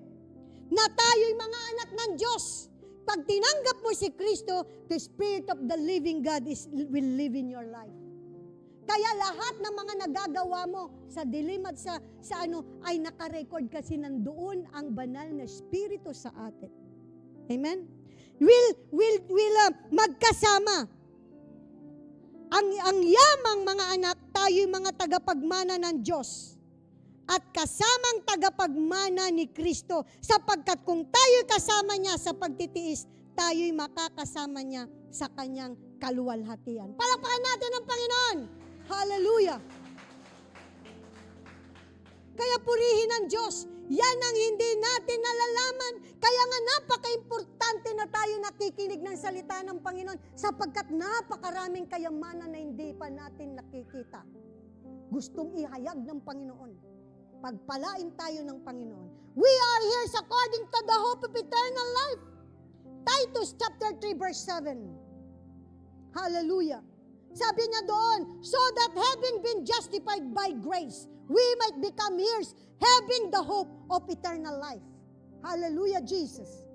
Speaker 1: na tayo'y mga anak ng Diyos. Pag tinanggap mo si Kristo, the Spirit of the living God will live in your life. Kaya lahat ng mga nagagawa mo sa dilim at sa ay nakarecord kasi nandoon ang banal na Espiritu sa atin. Amen? Will magkasama. Ang yamang mga anak, tayo'y mga tagapagmana ng Diyos. At kasamang tagapagmana ni Kristo. Sapagkat kung tayo'y kasama niya sa pagtitiis, tayo'y makakasama niya sa kanyang kaluwalhatian. Palakpakan natin ang Panginoon. Hallelujah! Kaya purihin ang Diyos. Yan ang hindi natin nalalaman. Kaya nga napaka-importante na tayo nakikinig ng salita ng Panginoon sapagkat napakaraming kayamanan na hindi pa natin nakikita. Gustong ihayag ng Panginoon. Pagpalain tayo ng Panginoon. We are here according to the hope of eternal life. Titus chapter 3 verse 7. Hallelujah. Sabi niya doon, so that having been justified by grace, we might become heirs, having the hope of eternal life. Hallelujah, Jesus.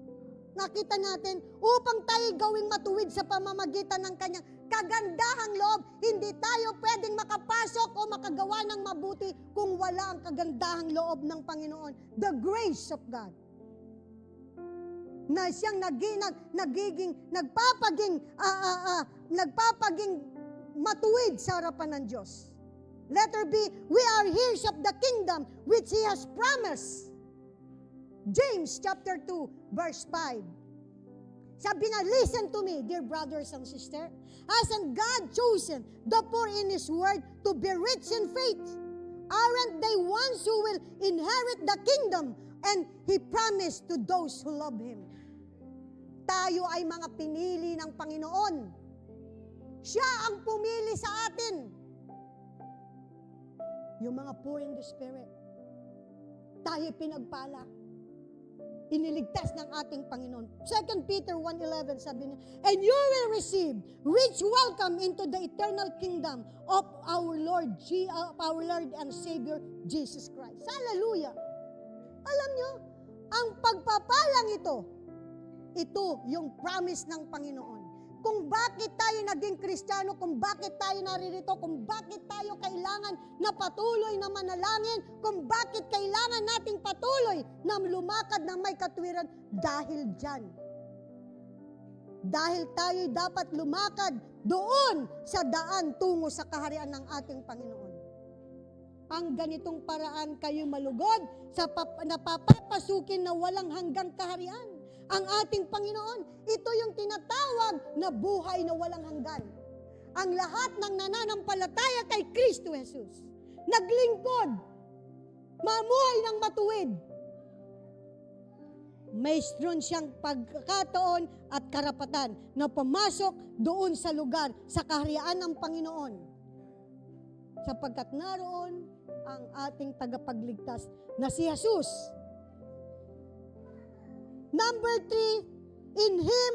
Speaker 1: Nakita natin, upang tayo gawing matuwid sa pamamagitan ng kanyang kagandahang loob, hindi tayo pwedeng makapasok o makagawa ng mabuti kung wala ang kagandahang loob ng Panginoon. The grace of God. Na siyang nagpapaging matuwid sa harapan ng Diyos. Letter B, we are heirs of the kingdom which He has promised. James chapter 2, verse 5. Sabi nga, listen to me, dear brothers and sisters. Hasn't God chosen the poor in His word to be rich in faith? Aren't they ones who will inherit the kingdom? And He promised to those who love Him. Tayo ay mga pinili ng Panginoon. Siya ang pumili sa atin. Yung mga poor in the spirit. Tayo pinagpala. Iniligtas ng ating Panginoon. 2 Peter 1:11 sabi niya, and you will receive rich welcome into the eternal kingdom of our Lord and Savior Jesus Christ. Hallelujah! Alam niyo, ang pagpapalang ito yung promise ng Panginoon. Kung bakit tayo naging Kristiyano, kung bakit tayo naririto, kung bakit tayo kailangan na patuloy na manalangin, kung bakit kailangan nating patuloy na lumakad na may katwiran, dahil dyan. Dahil tayo dapat lumakad doon sa daan tungo sa kaharian ng ating Panginoon. Ang ganitong paraan kayo malugod sa napapapasukin na walang hanggang kaharian. Ang ating Panginoon, ito yung tinatawag na buhay na walang hanggan. Ang lahat ng nananampalataya kay Kristo Jesus, naglingkod, mamuhay ng matuwid, mayroon siyang pagkakataon at karapatan na pumasok doon sa lugar, sa kaharian ng Panginoon. Sapagkat naroon ang ating tagapagligtas na si Jesus. Number 3, in Him,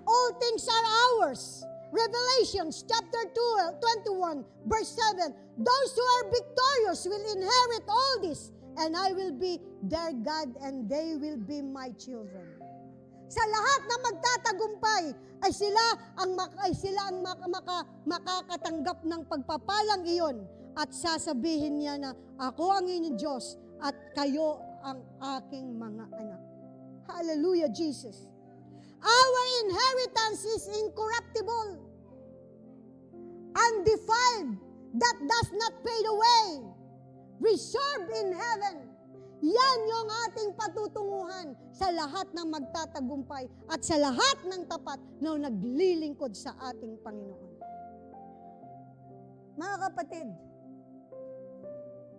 Speaker 1: all things are ours. Revelations chapter 21, verse 7, those who are victorious will inherit all this, and I will be their God, and they will be my children. Sa lahat na magtatagumpay, ay sila ang makakatanggap ng pagpapalang iyon, at sasabihin niya na, ako ang inyong Diyos, at kayo ang aking mga anak. Hallelujah, Jesus. Our inheritance is incorruptible, undefiled, that does not fade away, reserved in heaven. Yan yung ating patutunguhan sa lahat ng magtatagumpay at sa lahat ng tapat na naglilingkod sa ating Panginoon. Mga kapatid,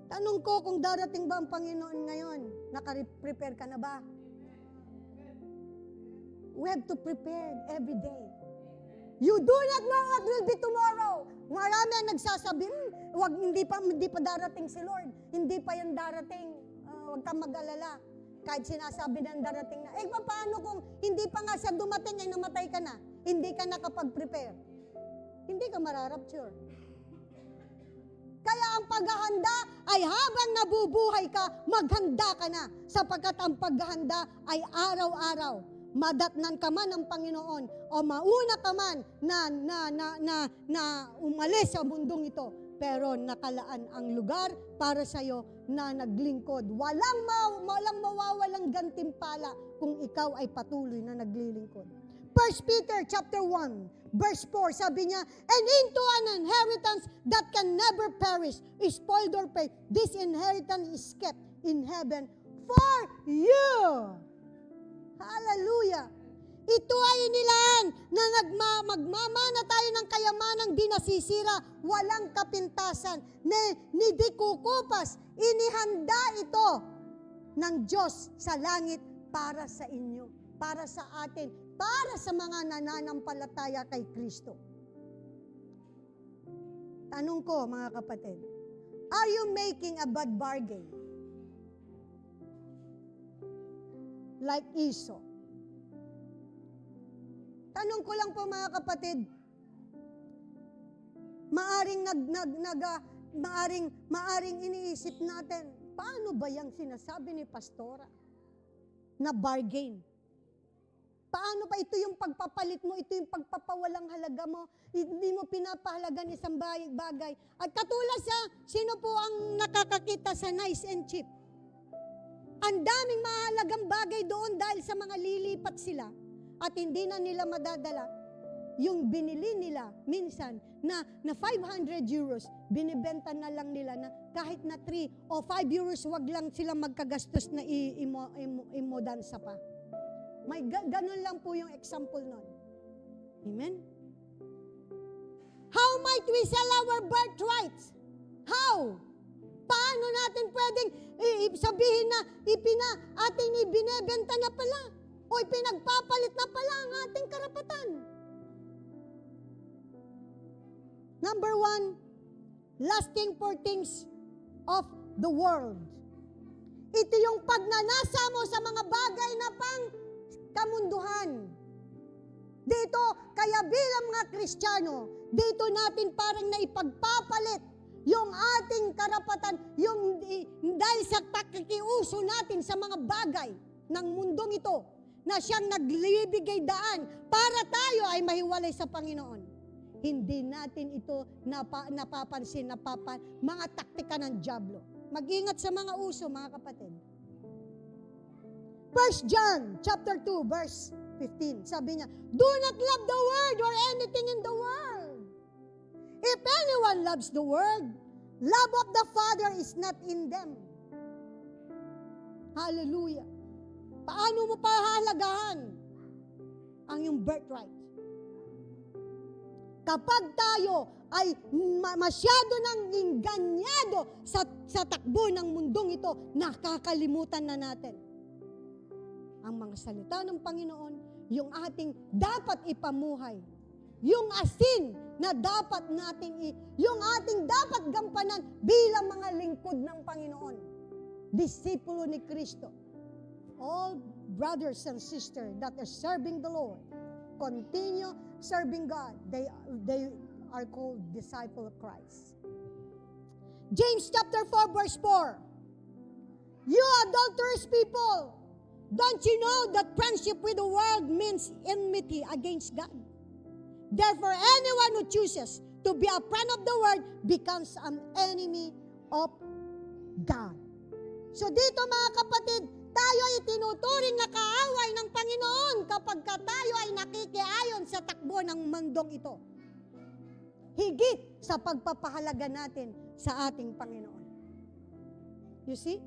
Speaker 1: Tanong ko kung darating ba ang Panginoon ngayon, naka-prepare ka na ba? We have to prepare every day. You do not know what will be tomorrow. Marami ang nagsasabi, hindi pa darating si Lord. Hindi pa yan darating. Huwag kang mag-alala. Kahit sinasabi ng darating na, paano kung hindi pa nga siya dumating, ay namatay ka na? Hindi ka nakapag-prepare. Hindi ka mararapture. Kaya ang paghahanda ay habang nabubuhay ka, maghanda ka na. Sapagkat ang paghahanda ay araw-araw. Madatnan ka man ng Panginoon o mauna ka man na umalis sa mundong ito. Pero nakalaan ang lugar para sa'yo na naglingkod. Walang mawawalang gantimpala kung ikaw ay patuloy na naglilingkod. 1 Peter chapter 1, verse 4, sabi niya, and into an inheritance that can never perish, is spoiled or fade. This inheritance is kept in heaven for you. Hallelujah. Ito ay inilaan na magmamana tayo ng kayamanang di nasisira, walang kapintasan, ni di kukupas. Inihanda ito ng Diyos sa langit para sa inyo, para sa atin, para sa mga nananampalataya kay Kristo. Tanong ko, mga kapatid, are you making a bad bargain? Like Esau. Tanong ko lang po, mga kapatid, maaring iniisip natin, paano ba yung sinasabi ni Pastora na bargain? Paano ba ito yung pagpapalit mo, ito yung pagpapawalang halaga mo, hindi mo pinapahalagan isang bagay. At katulad sa, sino po ang nakakakita sa nice and cheap? Ang daming mahalagang bagay doon dahil sa mga lilipat sila at hindi na nila madadala. Yung binili nila minsan na 500 euros, binibenta na lang nila na kahit na 3 o 5 euros, wag lang silang magkagastos na imodansa pa. May ganun lang po yung example nun. Amen? How might we sell our birthrights? How? Paano natin pwedeng sabihin na ating ibinebenta na pala o ipinagpapalit na pala ang ating karapatan? Number 1, lasting for things of the world. Ito yung pagnanasa mo sa mga bagay na pang kamunduhan. Dito, kaya bilang mga Kristiyano, dito natin parang naipagpapalit yung ating karapatan, yung dahil sa pakikiuso natin sa mga bagay ng mundong ito, na siyang naglibigay daan para tayo ay mahiwalay sa Panginoon. Hindi natin ito napapansin, mga taktika ng dyablo. Mag-ingat sa mga uso, mga kapatid. 1 John chapter 2, verse 15, sabi niya, do not love the world or anything in the world. If anyone loves the world, love of the Father is not in them. Hallelujah. Paano mo pahalagahan ang iyong birthright? Kapag tayo ay masyado nang inganyado sa takbo ng mundong ito, nakakalimutan na natin ang mga salita ng Panginoon, yung ating dapat ipamuhay, yung asin na dapat nating yung ating dapat gampanan bilang mga lingkod ng Panginoon, disipulo ni Kristo. All brothers and sisters that are serving the Lord, continue serving God. They are called disciple of Christ. James chapter 4, verse 4. You adulterous people, don't you know that friendship with the world means enmity against God? Therefore, anyone who chooses to be a friend of the world becomes an enemy of God. So dito, mga kapatid, tayo ay tinuturing na kaaway ng Panginoon kapag tayo ay nakikiayon sa takbo ng mundong ito. Higit sa pagpapahalaga natin sa ating Panginoon. You see?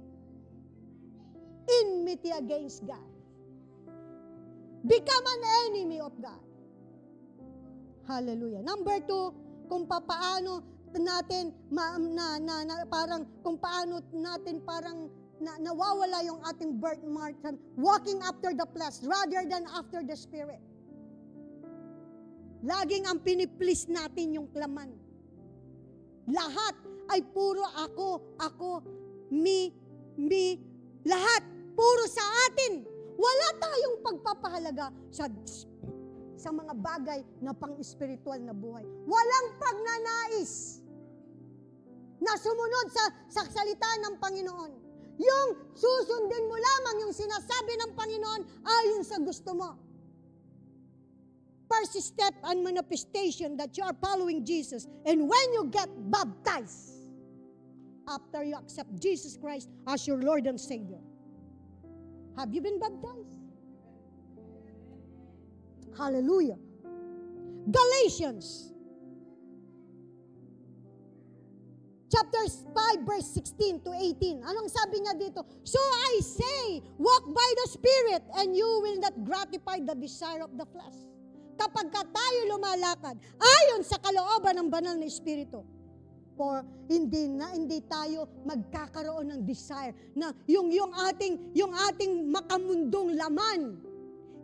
Speaker 1: Enmity against God. Become an enemy of God. Hallelujah. Number 2, kung papaano natin parang kung paano natin parang nawawala yung ating birthmark, walking after the flesh rather than after the Spirit. Laging ang piniplease natin yung laman. Lahat ay puro ako, me, lahat puro sa atin. Wala tayong pagpapahalaga sa mga bagay na pang-espiritual na buhay. Walang pagnanais na sumunod sa salita ng Panginoon. Yung susundin mo lamang yung sinasabi ng Panginoon ayon sa gusto mo. First step and manifestation that you are following Jesus. And when you get baptized, after you accept Jesus Christ as your Lord and Savior. Have you been baptized? Hallelujah. Galatians chapter 5 verse 16 to 18. Anong sabi niya dito? So I say, walk by the Spirit and you will not gratify the desire of the flesh. Kapag tayo lumalakad ayon sa kalooban ng banal na Espiritu, for hindi tayo magkakaroon ng desire na yung ating makamundong laman.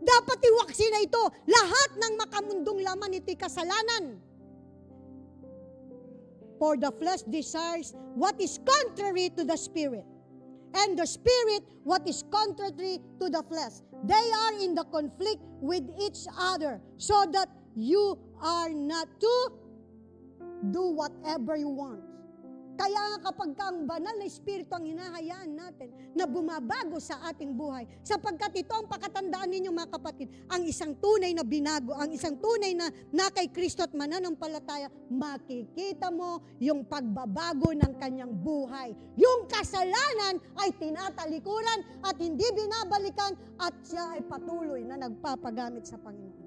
Speaker 1: Dapat iwaksi na ito. Lahat ng makamundong laman ito'y kasalanan. For the flesh desires what is contrary to the Spirit, and the Spirit what is contrary to the flesh. They are in the conflict with each other, so that you are not to do whatever you want. Kaya nga kapag ang banal na Espiritu ang hinahayaan natin na bumabago sa ating buhay, sapagkat ito ang pakatandaan ninyo mga kapatid, ang isang tunay na binago, ang isang tunay na kay Kristo at mananampalataya, makikita mo yung pagbabago ng kanyang buhay. Yung kasalanan ay tinatalikuran at hindi binabalikan at siya ay patuloy na nagpapagamit sa Panginoon.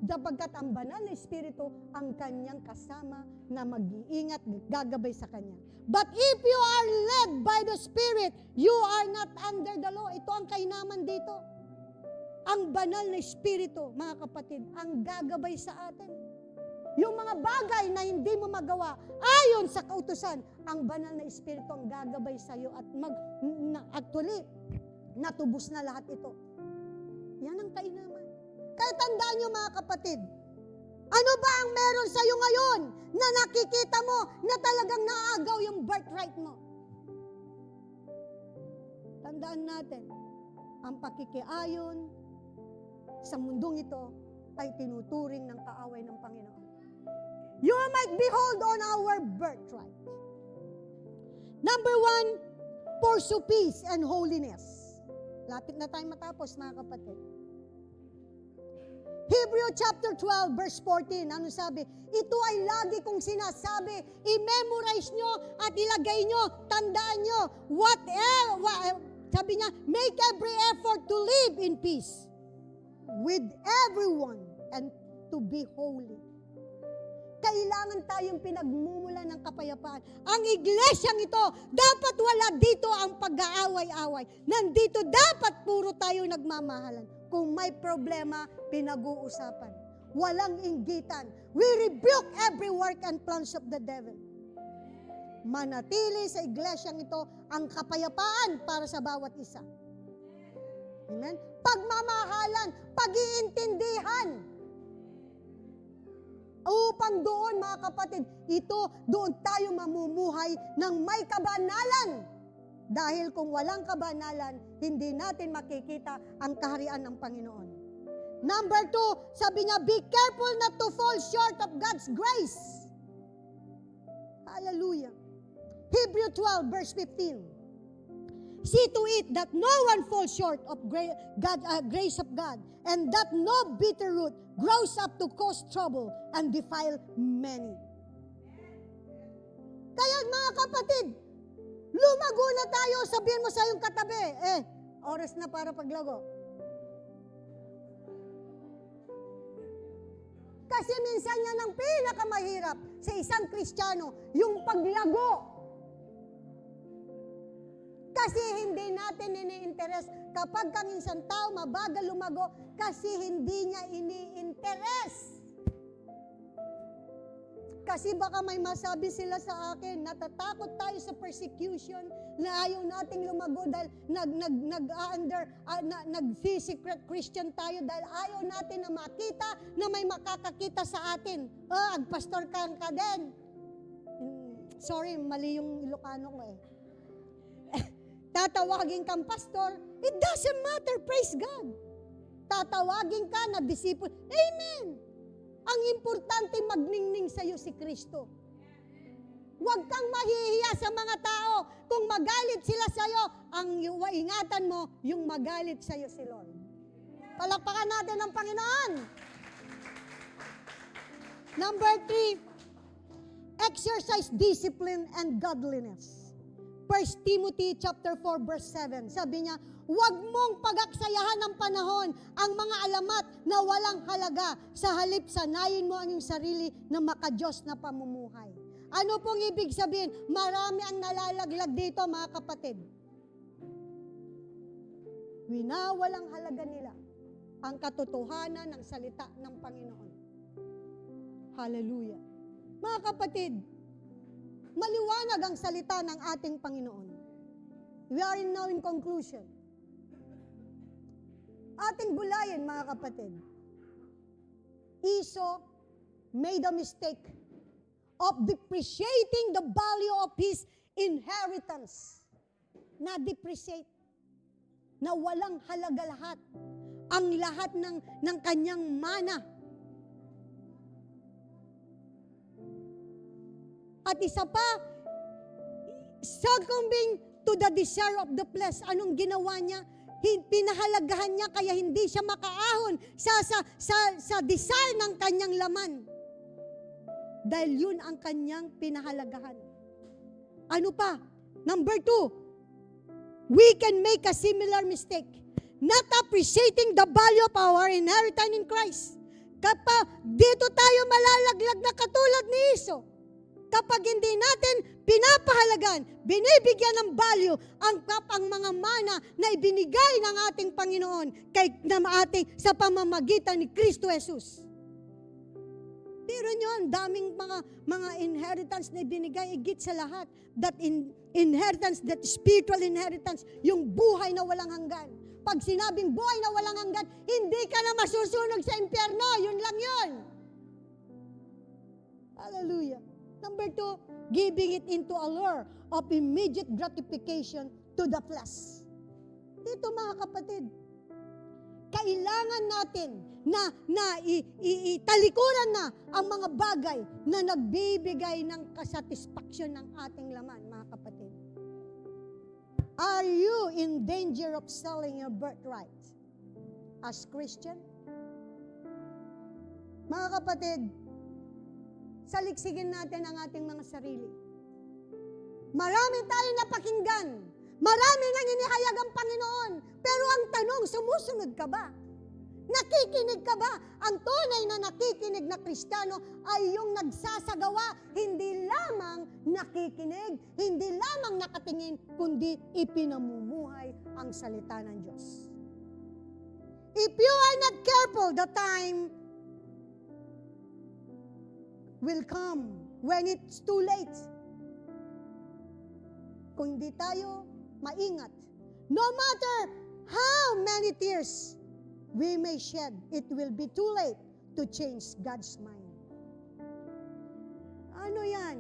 Speaker 1: Sapagkat ang banal na Espiritu ang kanyang kasama na mag-iingat, gagabay sa kanya. But if you are led by the Spirit, you are not under the law. Ito ang kainaman dito. Ang banal na Espiritu, mga kapatid, ang gagabay sa atin. Yung mga bagay na hindi mo magawa, ayon sa kautusan, ang banal na Espiritu ang gagabay sa iyo at actually, natubos na lahat ito. Yan ang kainaman. Kaya tandaan nyo mga kapatid, ano ba ang meron sa iyo ngayon na nakikita mo na talagang naagaw yung birthright mo? Tandaan natin, ang pakikiayon sa mundong ito ay tinuturing ng kaaway ng Panginoon. You might behold on our birthright. Number 1, pursue peace and holiness. Lapit na tayo matapos mga kapatid. Hebrew chapter 12 verse 14, ano sabi? Ito ay lagi kong sinasabi, i-memorize nyo at ilagay nyo, tandaan nyo, sabi niya, make every effort to live in peace with everyone and to be holy. Kailangan tayong pinagmumula ng kapayapaan. Ang iglesyang ito, dapat wala dito ang pag-aaway-away. Nandito dapat puro tayo nagmamahalan. Kung may problema, pinag-uusapan. Walang inggitan. We rebuke every work and plans of the devil. Manatili sa iglesyang ito ang kapayapaan para sa bawat isa. Amen? Pagmamahalan, pag-iintindihan. Upang doon, mga kapatid, doon tayo mamumuhay ng may kabanalan. Dahil kung walang kabanalan, hindi natin makikita ang kaharian ng Panginoon. Number 2, sabi niya, be careful not to fall short of God's grace. Hallelujah. Hebrew 12 verse 15. See to it that no one falls short of grace of God, and that no bitter root grows up to cause trouble and defile many. Kaya mga kapatid, lumago na tayo, sabihin mo sa iyong katabi, oras na para paglago. Kasi minsan yan ang pinakamahirap sa isang Kristiyano, yung paglago. Kasi hindi natin ini-interes. Kapag kang isang tao mabagal lumago, kasi hindi niya ini-interes. Kasi baka may masabi sila sa akin, natatakot tayo sa persecution, na ayaw nating lumago dahil nag-secret Christian tayo dahil ayaw natin na makita na may makakakita sa atin. Agpastor ka din. Sorry, mali yung Ilocano ko eh. Tatawagin kang pastor, it doesn't matter, praise God. Tatawagin ka na disciple, amen. Ang importante magningning sa'yo si Kristo. Huwag kang mahihiya sa mga tao. Kung magalit sila sa'yo, ang ingatan mo, yung magalit sa'yo si Lord. Palakpakan natin ang Panginoon. Number 3, exercise discipline and godliness. 1 Timothy chapter 4 verse 7. Sabi niya, huwag mong pagaksayahan ng panahon ang mga alamat na walang halaga. Sa halip, sanayin mo ang iyong sarili na makadiyos na pamumuhay. Ano pong ibig sabihin? Marami ang nalalaglag dito, mga kapatid. Winawalang halaga nila ang katotohanan ng salita ng Panginoon. Hallelujah. Mga kapatid, maliwanag ang salita ng ating Panginoon. We are now in conclusion. Ating bulayin, mga kapatid. Esau made a mistake of depreciating the value of his inheritance. Na-depreciate. Na walang halaga lahat. Ang lahat ng kanyang mana. At isa pa, succumbing to the desire of the flesh. Anong ginawa niya? Pinahalagahan niya kaya hindi siya makaahon sa desire ng kanyang laman. Dahil yun ang kanyang pinahalagahan. Ano pa? Number 2, we can make a similar mistake. Not appreciating the value of our inheritance in Christ. Kapag dito tayo malalaglag na katulad ni Esau, kapag hindi natin pinapahalagan, binibigyan ng value ang mga mana na ibinigay ng ating Panginoon sa pamamagitan ni Kristo Jesus. Pero nyo, daming mga inheritance na ibinigay, igit sa lahat. That inheritance, that spiritual inheritance, yung buhay na walang hanggan. Pag sinabing buhay na walang hanggan, hindi ka na masusunog sa impyerno. Yun lang yun. Hallelujah. Number 2, giving it into a lure of immediate gratification to the flesh. Dito, mga kapatid, kailangan natin na italikuran na ang mga bagay na nagbibigay ng kasatisfaksyon ng ating laman, mga kapatid. Are you in danger of selling your birthright as Christian? Mga kapatid, saliksigin natin ang ating mga sarili. Marami tayong napakinggan. Marami nang inihayag ang Panginoon. Pero ang tanong, sumusunod ka ba? Nakikinig ka ba? Ang tunay na nakikinig na Kristiyano ay yung nagsasagawa, hindi lamang nakikinig, hindi lamang nakatingin, kundi ipinamumuhay ang salita ng Diyos. If you are not careful, the time will come when it's too late. Kung hindi tayo maingat, no matter how many tears we may shed, it will be too late to change God's mind. Ano yan?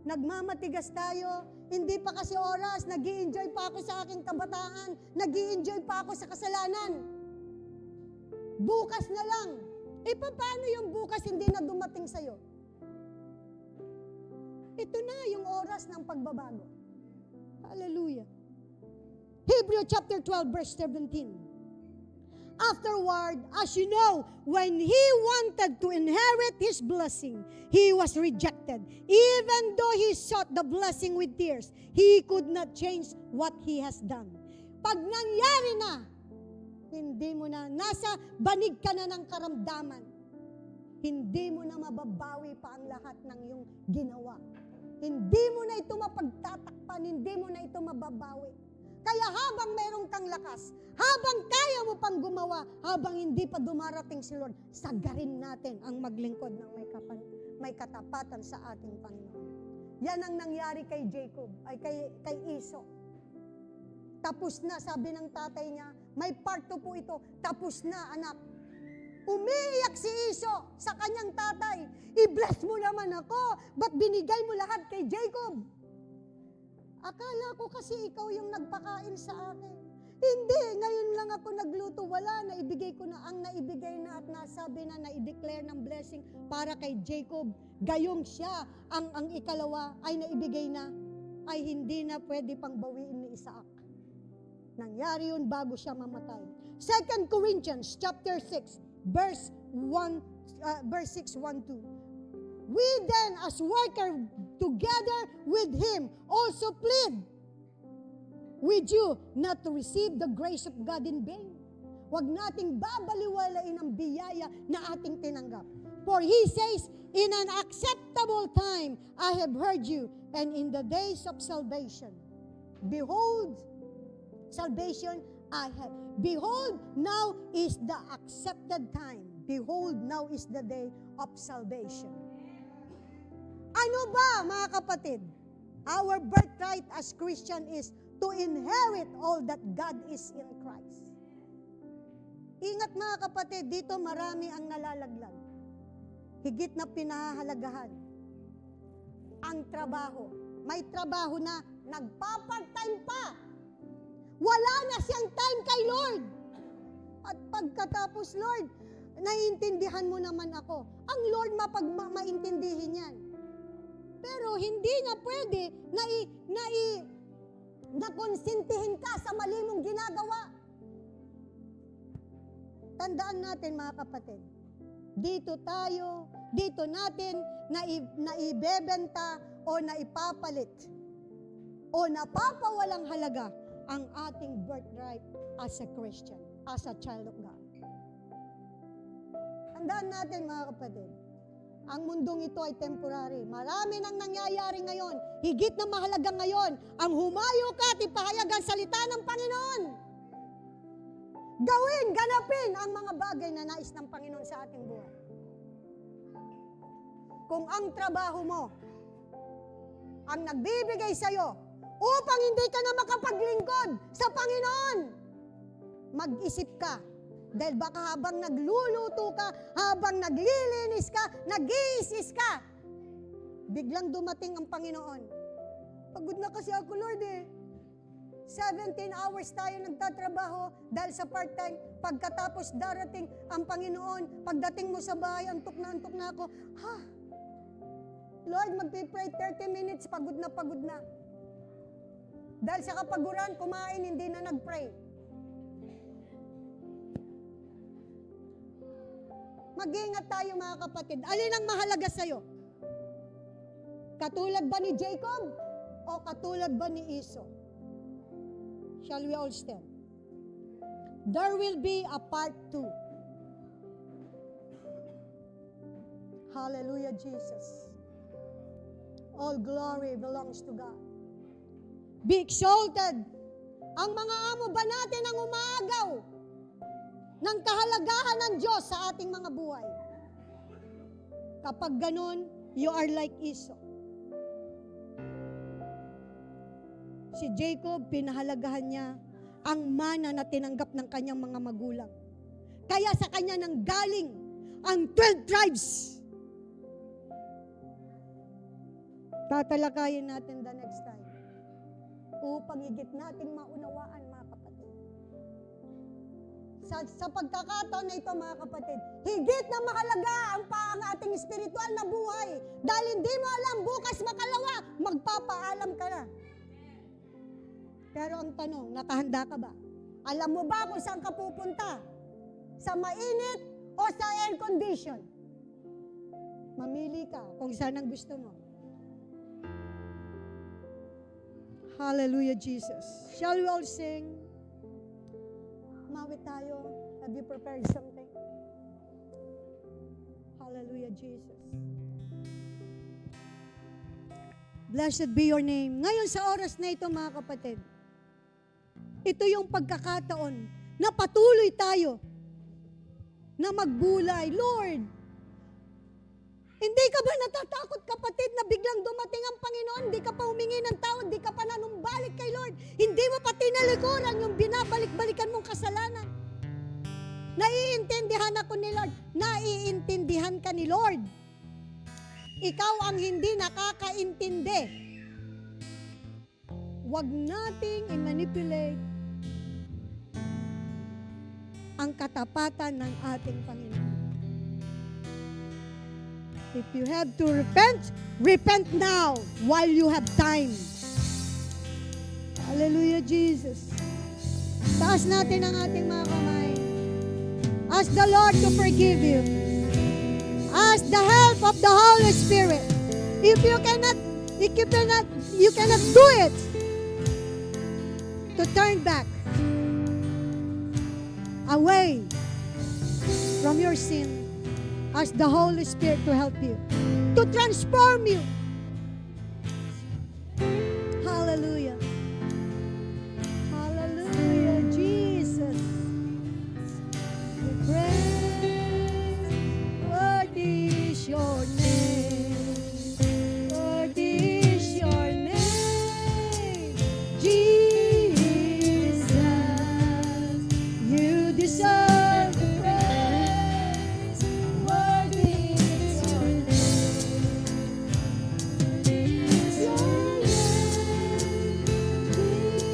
Speaker 1: Nagmamatigas tayo, hindi pa kasi oras, nag-i-enjoy pa ako sa aking kabataan, nag-i-enjoy pa ako sa kasalanan. Bukas na lang. Paano yung bukas hindi na dumating sa'yo? Ito na yung oras ng pagbabago. Hallelujah. Hebrews chapter 12 verse 17. Afterward, as you know, when he wanted to inherit his blessing, he was rejected. Even though he sought the blessing with tears, he could not change what he has done. Pag nangyari na, hindi mo na, nasa banig ka na ng karamdaman, hindi mo na mababawi pa ang lahat ng iyong ginawa. Hindi mo na ito mapagtatakpan, hindi mo na ito mababawi. Kaya habang mayroon kang lakas, habang kaya mo pang gumawa, habang hindi pa dumarating si Lord, sagarin natin ang maglingkod ng may katapatan sa ating Panginoon. Yan ang nangyari kay Jacob, ay kay Esau. Tapos na, sabi ng tatay niya, may part 2 po ito, tapos na anak. Umiiyak si Esau sa kanyang tatay, i-bless mo naman ako, ba't binigay mo lahat kay Jacob? Akala ko kasi ikaw yung nagpakain sa akin. Hindi, ngayon lang ako nagluto, wala, naibigay ko na ang naibigay na at nasabi na na-declare ng blessing para kay Jacob. Gayong siya, ang ikalawa ay naibigay na, ay hindi na pwede pang bawiin ni Isaac. Nangyari yun bago siya mamatay. 2 Corinthians chapter 6, verse 6, 1-2. We then, as worker together with him, also plead with you not to receive the grace of God in vain. Huwag nating babaliwalain ang biyaya na ating tinanggap. For he says, in an acceptable time I have heard you, and in the days of salvation. Behold, salvation I have. Behold, now is the accepted time. Behold, now is the day of salvation. Ano ba, mga kapatid? Our birthright as Christian is to inherit all that God is in Christ. Ingat mga kapatid, dito marami ang nalalaglag. Higit na pinahahalagahan. Ang trabaho. May trabaho na nagpa-part-time pa. Wala na siyang time kay Lord. At pagkatapos, Lord, naiintindihan mo naman ako. Ang Lord maintindihin yan. Pero hindi na pwede na konsintihin ka sa mali mong ginagawa. Tandaan natin mga kapatid, dito natin naibebenta o naipapalit o napapawalang halaga ang ating birthright as a Christian, as a child of God. Tandaan natin mga kapatid, ang mundong ito ay temporary. Marami nang nangyayari ngayon. Higit na mahalaga ngayon, ang humayo ka at ipahayag ang salita ng Panginoon. Gawin, ganapin ang mga bagay na nais ng Panginoon sa ating buhay. Kung ang trabaho mo ang nagbibigay sa'yo upang hindi ka na makapaglingkod sa Panginoon, mag-isip ka. Dahil baka habang nagluluto ka, habang naglilinis ka, nag-iisis ka, biglang dumating ang Panginoon. Pagod na kasi ako, Lord 17 hours tayo nagtatrabaho dahil sa part-time. Pagkatapos darating ang Panginoon, pagdating mo sa bahay, antok na ako. Lord, magpipray 30 minutes, pagod na. Dahil sa kapaguran, kumain, hindi na nag-pray. Mag-ingat tayo mga kapatid. Alin ang mahalaga sa'yo? Katulad ba ni Jacob? O katulad ba ni Esau? Shall we all stand? There will be a part 2. Hallelujah, Jesus. All glory belongs to God. Be exalted. Ang mga amo ba natin ang umaagaw ng kahalagahan ng Diyos sa ating mga buhay? Kapag ganun, you are like Esau. Si Jacob, pinahalagahan niya ang mana na tinanggap ng kanyang mga magulang. Kaya sa kanya nang galing ang 12 tribes. Tatalakayin natin the next time upang higit nating maunawaan, mga kapatid. Sa pagkakataon na ito, mga kapatid, higit na mahalaga ang ating spiritual na buhay. Dahil hindi mo alam, bukas makalawa, magpapaalam ka na. Pero ang tanong, nakahanda ka ba? Alam mo ba kung saan ka pupunta? Sa mainit o sa air condition? Mamili ka kung saan ang gusto mo. Hallelujah, Jesus. Shall we all sing? Mawit tayo. Have you prepared something? Hallelujah, Jesus. Blessed be your name. Ngayon sa oras na ito, mga kapatid, ito yung pagkakataon na patuloy tayo na magbulay. Lord, Hindi ka ba natatakot, kapatid, na biglang dumating ang Panginoon, hindi ka pa humingi ng tawad, hindi ka pa nanumbalik kay Lord, hindi mo pa tinalikuran yung binabalik-balikan mong kasalanan? Naiintindihan ako ni Lord. Naiintindihan ka ni Lord. Ikaw ang hindi nakakaintindi. Huwag nating i-manipulate ang katapatan ng ating Panginoon. If you have to repent, repent now while you have time. Hallelujah, Jesus. Taas natin ang ating mga kamay. Ask the Lord to forgive you. Ask the help of the Holy Spirit. If you cannot do it, to turn back away from your sin. Ask the Holy Spirit to help you, to transform you. Hallelujah. Hallelujah, Jesus. We praise, worthy is your name. Worthy is your name, Jesus. You deserve the praise. Worthy is your name. Your name, Jesus.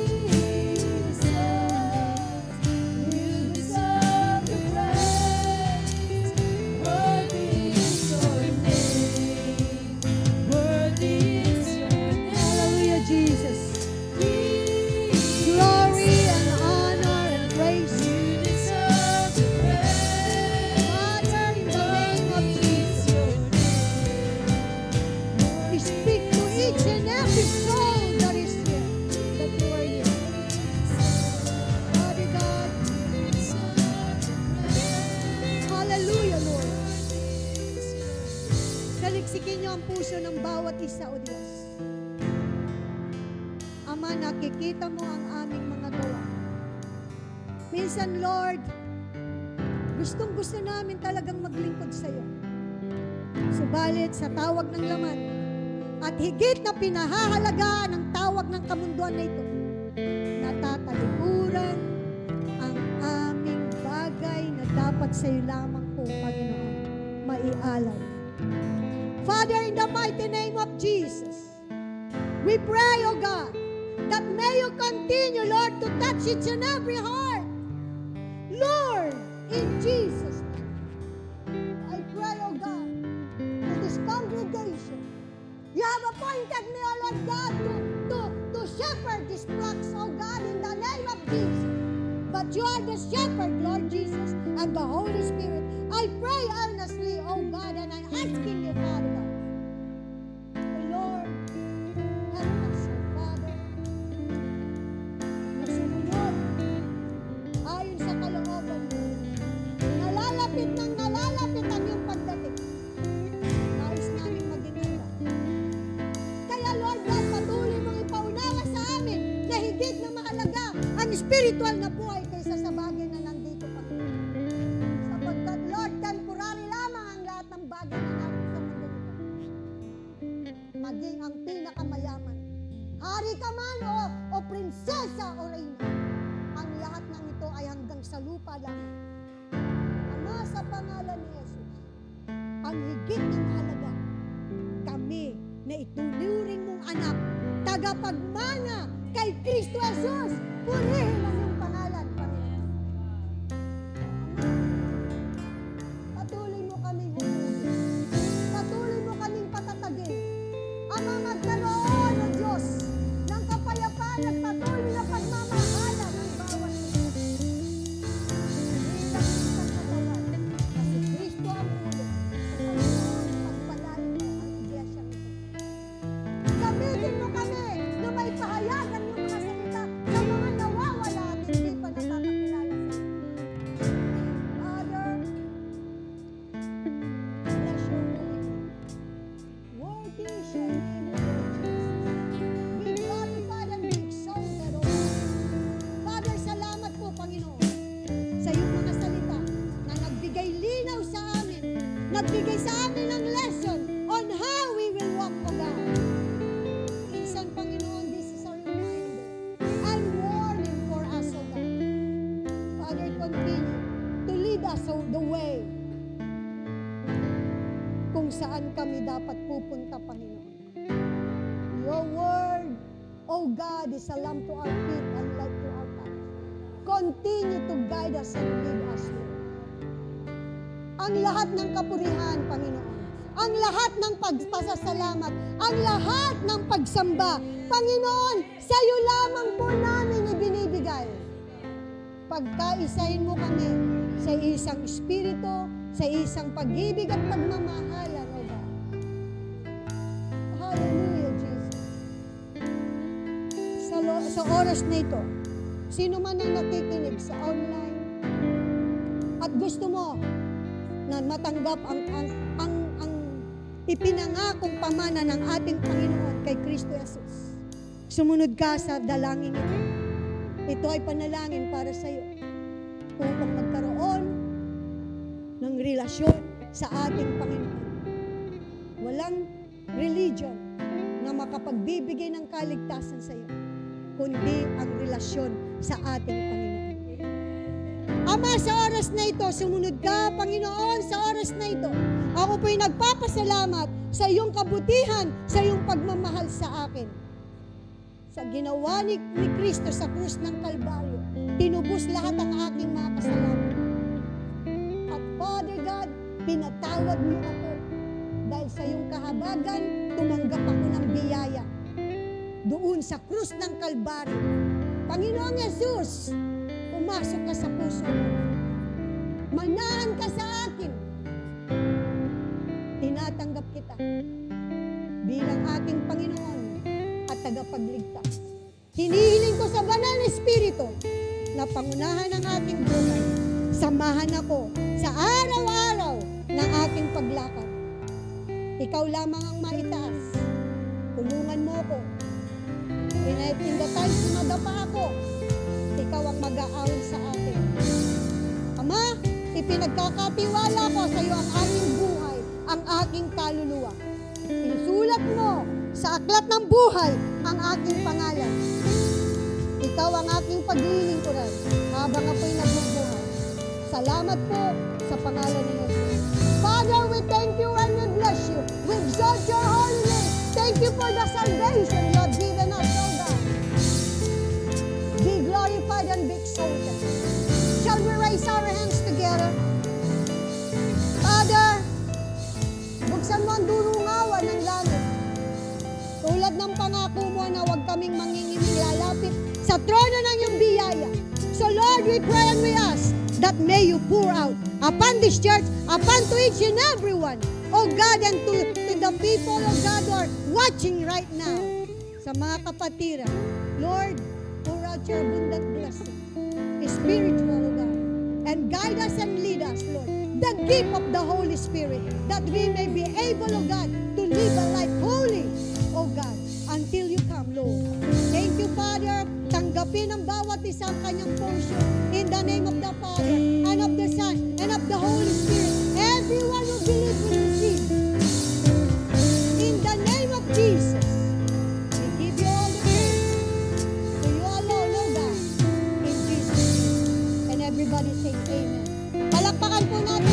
Speaker 1: You deserve the praise. Worthy is your name. Worthy is your name. Hallelujah, Jesus. Glory and honor and praise. You deserve the praise. Father, in the name of Jesus, we speak to each and every soul that is here, that you are here. Father God, hallelujah, Lord. Saliksikin niyo ang puso ng bawat isa, O Diyos. Ama, nakikita mo ang aming mga gawa. Minsan, Lord, gustong-gusto namin talagang maglingkod sa iyo. Subalit sa tawag ng laman at higit na pinahahalagaan ng tawag ng kamunduan na ito, natatalikuran ang aming bagay na dapat sa iyo lamang po, Panginoon, maialay. Father, in the mighty name of Jesus, we pray, O God, that may you continue, Lord, to touch each and every heart. Lord, in Jesus' name, I pray, O God, to this congregation. You have appointed me, O Lord God, to shepherd these flocks, O God, in the name of Jesus. But you are the shepherd, Lord Jesus, and the Holy Spirit. I pray earnestly, O God, and I'm asking you, Father God, Lord, help us, O Father, na sumunod ayon sa kalooban mo. Nalalapit ang iyong pagdating. Nais namin maging handa. Kaya Lord God, patuloy mong ipaunawa sa amin na higit na mahalaga ang spiritual na buhay kaysa sa bagay na nandito, Panginoon. Sapagkat Lord, temporary lamang ang lahat ng bagay na naroon sa mundo nito. Maging ang pinakamayaman. Hari ka man o prinsesa o reyna. Ang lahat ng ito ay hanggang sa lupa lang. Ama, sa pangalan ni Jesus, ang higit ng halaga, kami na itunuring mong anak, tagapagmana kay Kristo Jesus, purihin ang iyong pangalan, Panginoon. Patuloy mo kaming hubugin. Patuloy mo kaming patatagin. Ama, magkaroon, O Diyos, ng kapayapaan at patuloy na pagmamahala ng bawat isa. Bilang isang katawan, na si Kristo ang ulo, sa Panginoon, pagpalain mo ang iglesia nito. Gamitin mo kami na may pahayagan yung mga salita ng mga saan kami dapat pupunta, Panginoon. Your word, O God, is a lamp to our feet and light to our path. Continue to guide us and lead us, Lord. Ang lahat ng kapurihan, Panginoon, ang lahat ng pagpasasalamat, ang lahat ng pagsamba, Panginoon, sa iyo lamang po namin ibinibigay. Pagkaisahin mo kami sa isang espiritu, sa isang pag-ibig at pagmamahalan, O God. Hallelujah, Jesus. Sa oras na ito, sino man ang nakikinig sa online at gusto mo na matanggap ang ipinangakong pamana ng ating Panginoon kay Kristo Jesus, sumunod ka sa dalangin ito. Ito ay panalangin para sa iyo upang magkaroon ng relasyon sa ating Panginoon. Walang religion na makapagbibigay ng kaligtasan sa iyo, kundi ang relasyon sa ating Panginoon. Ama, sa oras na ito, sumunod ka, Panginoon, sa oras na ito. Ako po'y nagpapasalamat sa iyong kabutihan, sa iyong pagmamahal sa akin. Sa ginawa ni Kristo sa krus ng Kalbaryo, tinubos lahat ang aking mga kasalanan. At Father God, pinatawad mo ako. Dahil sa iyong kahabagan, tumanggap ako ng biyaya. Doon sa krus ng Kalbaryo. Panginoong Jesus, pumasok ka sa puso mo. Manahan ka sa akin. Tinatanggap kita bilang aking Panginoon at tagapagligtas. Hinihiling ko sa banal na Espiritu na pangunahan ang aking buhay. Samahan ako sa araw-araw ng aking paglakad. Ikaw lamang ang maitaas. Tulungan mo ako. In the times na madapa ako, ikaw ang mag-aawin sa akin. Ama, ipinagkakatiwala ko sa iyo ang aking buhay, ang aking kaluluwa. Isulat mo sa aklat ng buhay ang aking pangalan. Ikaw ang aking paglilingkuran habang ako'y nagbubuhay. Salamat po sa pangalan ni Jesus. Father, we thank you and we bless you. We exalt your holy name. Thank you for the salvation you have given us, O God. Be glorified and be exalted. Shall we raise our hands together? Father, buksan mo ang durungawan ng langit. Tulad ng pangako mo na huwag kaming mangingiming lalapit sa trono ng iyong biyaya. So Lord, we pray and we ask that may you pour out upon this church, upon to each and every one, O God, and to the people, O God, who are watching right now, sa mga kapatiran. Lord, pour out your abundant blessing, spiritual, O God, and guide us and lead us, Lord. The gift of the Holy Spirit, that we may be able, O God, to live a life holy, O God, until you come, Lord. Thank you, Father. Tanggapin ang bawat isang kanyang portion in the name of the Father, and of the Son, and of the Holy Spirit. Everyone who believes will receive. In the name of Jesus, we give you all the praise. To you alone, O God, in Jesus' name. And everybody say amen. Palakpakan po natin